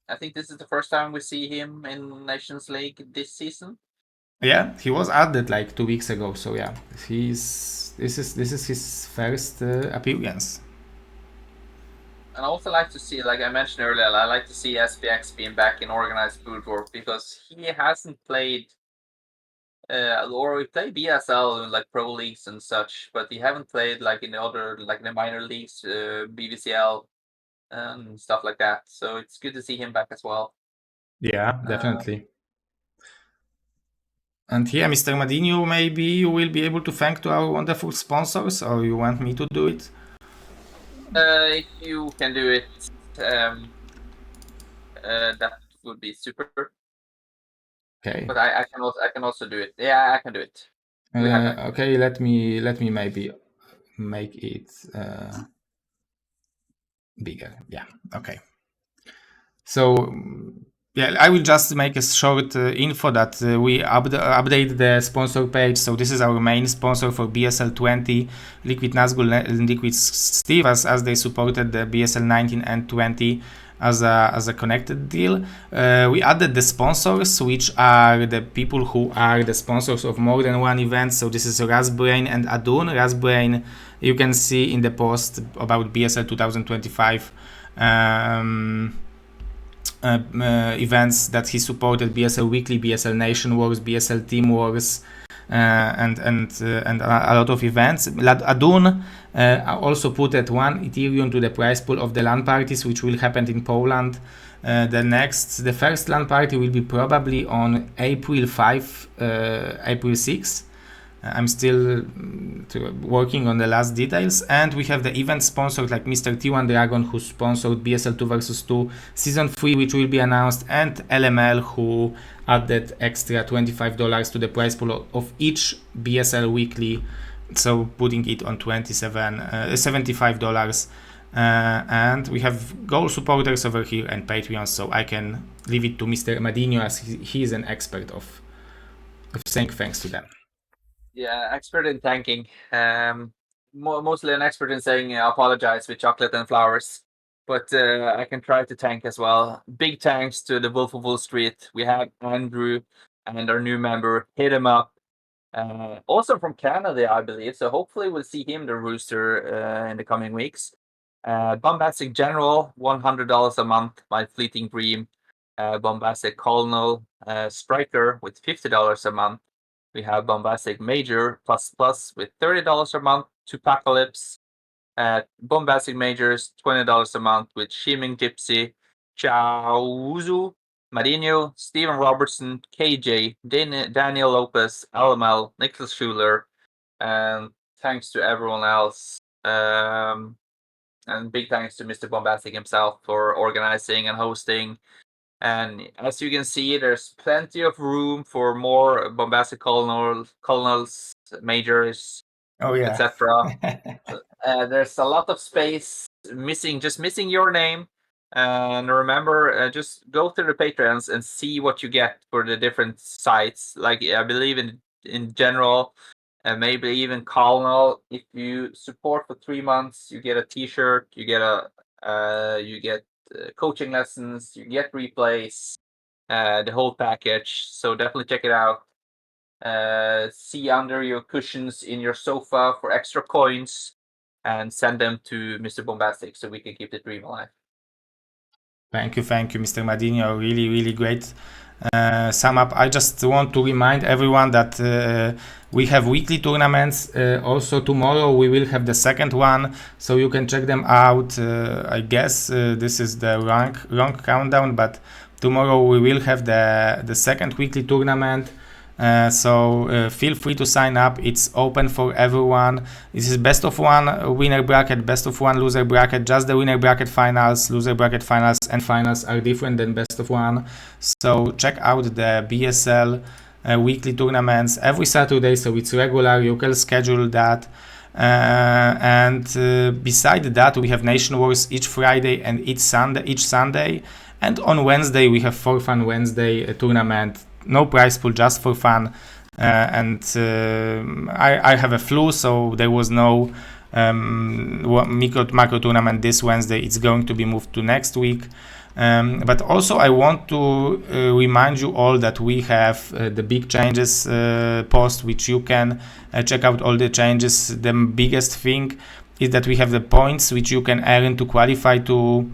I think this is the first time we see him in Nations League this season. Yeah, he was added like 2 weeks ago. So yeah, this is his first appearance. And I also like to see, like I mentioned earlier, I like to see SPX being back in organized Brood War because he hasn't played, or he played BSL in like pro leagues and such, but he haven't played like in the other, like the minor leagues, BVCL and stuff like that. So it's good to see him back as well. Yeah, definitely. And here, Mr. Madinho, maybe you will be able to thank to our wonderful sponsors, or you want me to do it? If you can do it, that would be super. Okay. But I can also do it. Yeah, I can do it. Okay, let me maybe make it bigger. Yeah. Okay. So yeah, I will just make a short info that we update the sponsor page. So this is our main sponsor for BSL 20, Liquid Nazgul and Liquid Steve, as they supported the BSL 19 and 20 as a connected deal. We added the sponsors, which are the people who are the sponsors of more than one event. So this is Rasbrain and Adun. Rasbrain, you can see in the post about BSL 2025. Events that he supported: BSL Weekly, BSL Nation Wars, BSL Team Wars, and a lot of events. Adun also put at 1 Ethereum to the prize pool of the LAN parties, which will happen in Poland. The first LAN party will be probably on April 5, April 6. I'm still working on the last details, and we have the event sponsors like Mr. T1 Dragon, who sponsored BSL 2 vs 2 Season 3, which will be announced, and LML, who added extra $25 to the prize pool of each BSL weekly, so putting it on $75. And we have goal supporters over here and Patreons, so I can leave it to Mr. Madinho, as he is an expert of saying thanks to them. Yeah, expert in thanking. Mostly an expert in saying apologize with chocolate and flowers. But I can try to thank as well. Big thanks to the Wolf of Wall Street. We have Andrew and our new member, Hit Him Up. Also from Canada, I believe. So hopefully we'll see him, the Rooster, in the coming weeks. Bombastic General, $100 a month, my fleeting dream. Bombastic Colonel, Striker with $50 a month. We have Bombastic Major ++ with $30 a month to Pacalypse. At Bombastic Majors, $20 a month with Shiming Gypsy, Chauzu, Marinho, Steven Robertson, KJ, Daniel Lopez, LML, Nicholas Schuler, and thanks to everyone else. And big thanks to Mr. Bombastic himself for organizing and hosting. And as you can see, there's plenty of room for more Bombastic Colonels, Majors, Oh yeah. etc. There's a lot of space just missing your name. And remember, just go to the Patreons and see what you get for the different sites. Like I believe in general, and maybe even Colonel. If you support for 3 months, you get a T-shirt, you get coaching lessons, you get replays, the whole package. So definitely check it out. See under your cushions in your sofa for extra coins, and send them to Mr. Bombastic so we can keep the dream alive. Thank you, Mr. Madinho. Really, really great sum up. I just want to remind everyone that we have weekly tournaments. Also tomorrow we will have the second one, so you can check them out. I guess this is the wrong countdown, but tomorrow we will have the second weekly tournament. So feel free to sign up. It's open for everyone. This is best of one winner bracket, best of one loser bracket. Just the winner bracket finals, loser bracket finals, and finals are different than best of one. So check out the BSL weekly tournaments every Saturday, so it's regular. You can schedule that. And beside that, we have Nation Wars each Friday and each Sunday. And on Wednesday, we have For Fun Wednesday tournament. No prize pool, just for fun. I have a flu, so there was no macro tournament this Wednesday. It's going to be moved to next week. But also I want to remind you all that we have the big changes post, which you can check out all the changes. The biggest thing is that we have the points which you can earn to qualify to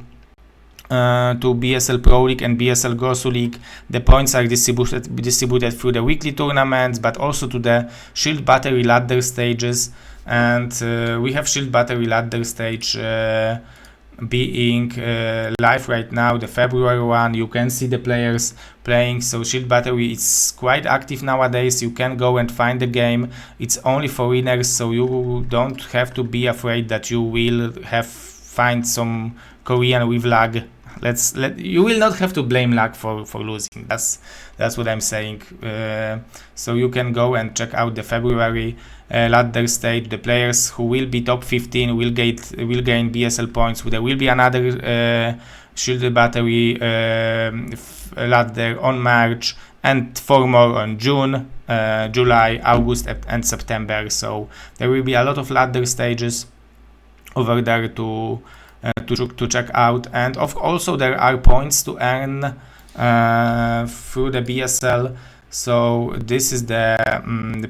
BSL Pro League and BSL Grosu League. The points are distributed through the weekly tournaments, but also to the Shield Battery ladder stages. And we have Shield Battery ladder stage being live right now, the February one. You can see the players playing, so Shield Battery is quite active nowadays. You can go and find the game. It's only for winners, so you don't have to be afraid that you will find some Korean with lag. You will not have to blame lag for losing. That's what I'm saying. So you can go and check out the February ladder stage. The players who will be top 15 will gain BSL points. There will be another Shield Battery ladder on March, and 4 more on June, July, August, and September. So there will be a lot of ladder stages over there to check out. And also there are points to earn through the BSL. So this is the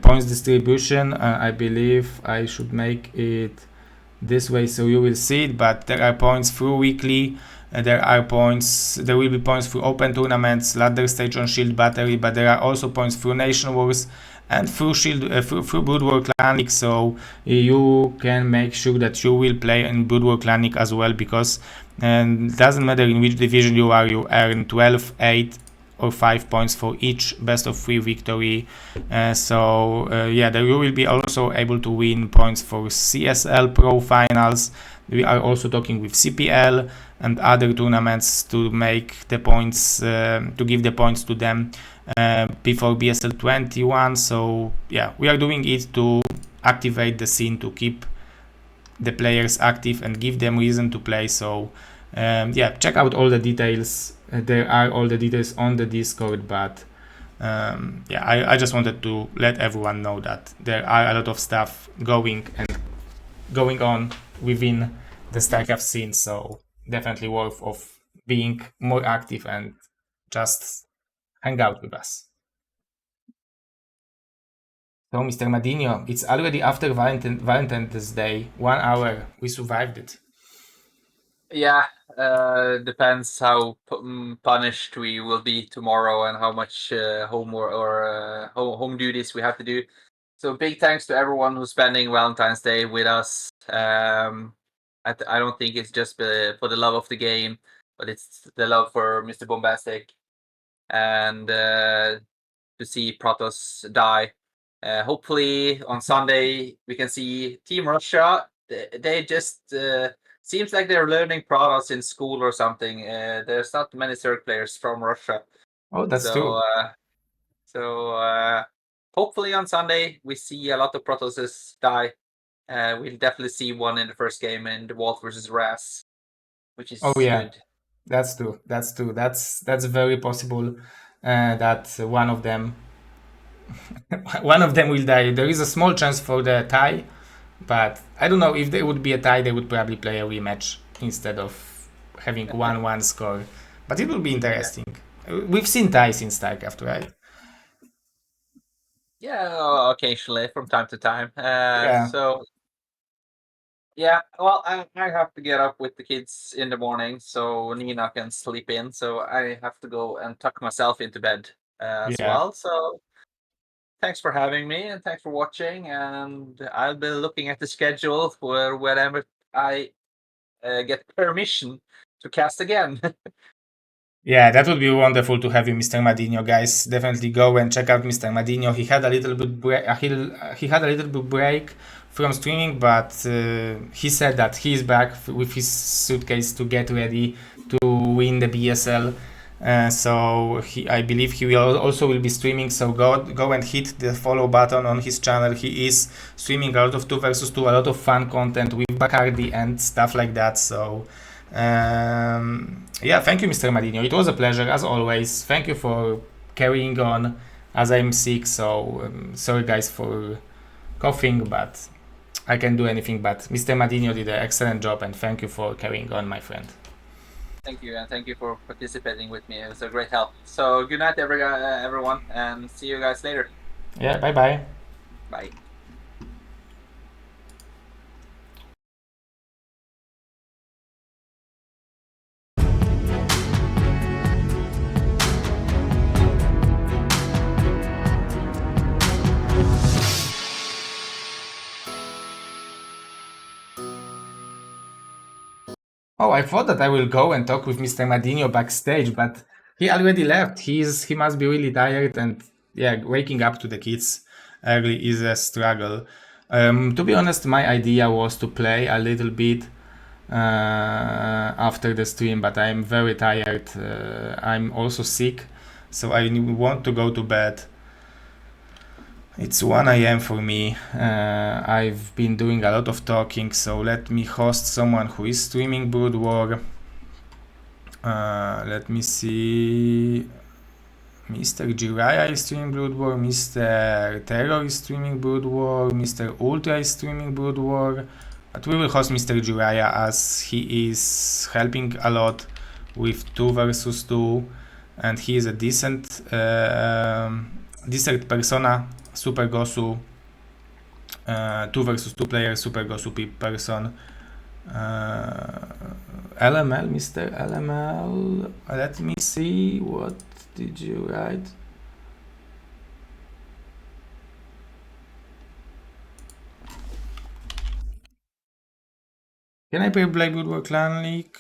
points distribution. I believe I should make it this way so you will see it, but there are points through weekly. There will be points through open tournaments, ladder stage on Shield Battery, but there are also points through Nation Wars and through Brood War Clan League, so you can make sure that you will play in Brood War Clan League as well, because it doesn't matter in which division you are, you earn 12, 8 or 5 points for each best of 3 victory. There you will be also able to win points for CSL Pro Finals. We are also talking with CPL and other tournaments to make the points, to give the points to them before BSL 21. So yeah, we are doing it to activate the scene, to keep the players active and give them reason to play. So check out all the details. There are all the details on the Discord, but I just wanted to let everyone know that there are a lot of stuff going on within the StarCraft scene, so definitely worth of being more active and just hang out with us. So, Mr. Madinho, it's already after Valentine's Day. 1 hour. We survived it. Yeah, depends how punished we will be tomorrow and how much homework or home duties we have to do. So big thanks to everyone who's spending Valentine's Day with us. I don't think it's just for the love of the game, but it's the love for Mr. Bombastic and to see Protoss die. Hopefully on Sunday we can see Team Russia. They just seems like they're learning Protoss in school or something. There's not many Zerg players from Russia, Oh, that's so true. hopefully on Sunday we see a lot of Protosses die. We'll definitely see one in the first game in the Walt versus Ras, which Oh is yeah, good. that's true. That's true. That's very possible that one of them one of them will die. There is a small chance for the tie, but I don't know if there would be a tie. They would probably play a rematch instead of having 1-1 score. But it will be Yeah. interesting. We've seen ties in StarCraft, right? Yeah, occasionally from time to time. Yeah, So yeah, well, I have to get up with the kids in the morning so Nina can sleep in. So I have to go and tuck myself into bed as yeah. well. So thanks for having me and thanks for watching. And I'll be looking at the schedule for whenever I get permission to cast again. Yeah, that would be wonderful to have you, Mr. Madino, guys. Definitely go and check out Mr. Madino. He had a little bit he had a little bit break from streaming, but he said that he's back with his suitcase to get ready to win the BSL. So I believe he will also will be streaming. So go and hit the follow button on his channel. He is streaming a lot of 2 versus 2, a lot of fun content with Bacardi and stuff like that. So yeah, thank you, Mr. Madino. It was a pleasure as always. Thank you for carrying on as I'm sick. So sorry, guys, for coughing, but I can't do anything. But Mr. Madino did an excellent job, and thank you for carrying on, my friend. Thank you, and thank you for participating with me. It was a great help. So good night, everyone, and see you guys later. Yeah, bye bye. Bye. Oh, I thought that I will go and talk with Mr. Madino backstage, but he already left. He must be really tired, and yeah, waking up to the kids early is a struggle. To be honest, my idea was to play a little bit after the stream, but I'm very tired. I'm also sick, so I want to go to bed. It's 1 a.m. for me. I've been doing a lot of talking, so let me host someone who is streaming Brood War. Let me see. Mr. Jiraiya is streaming Brood War, Mr. Terror is streaming Brood War, Mr. Ultra is streaming Brood War. But we will host Mr. Jiraiya as he is helping a lot with 2 versus 2, and he is a decent persona, Super Gosu, 2 versus 2 player, Super Gosu person. LML, Mr. LML, let me see, what did you write? Can I play Blackwood War Clan League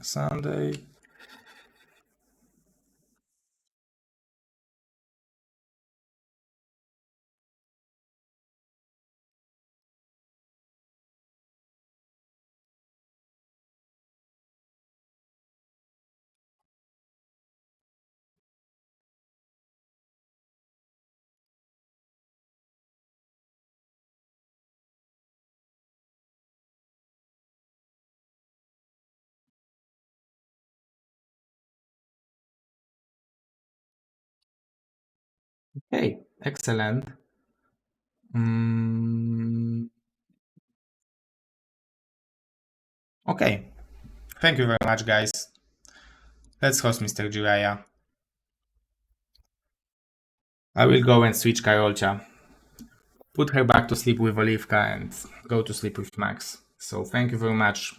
Sunday? Okay, excellent. Okay, thank you very much, guys. Let's host Mr. Jiraiya. I will go and switch Karolcha, put her back to sleep with Olivka, and go to sleep with Max. So thank you very much.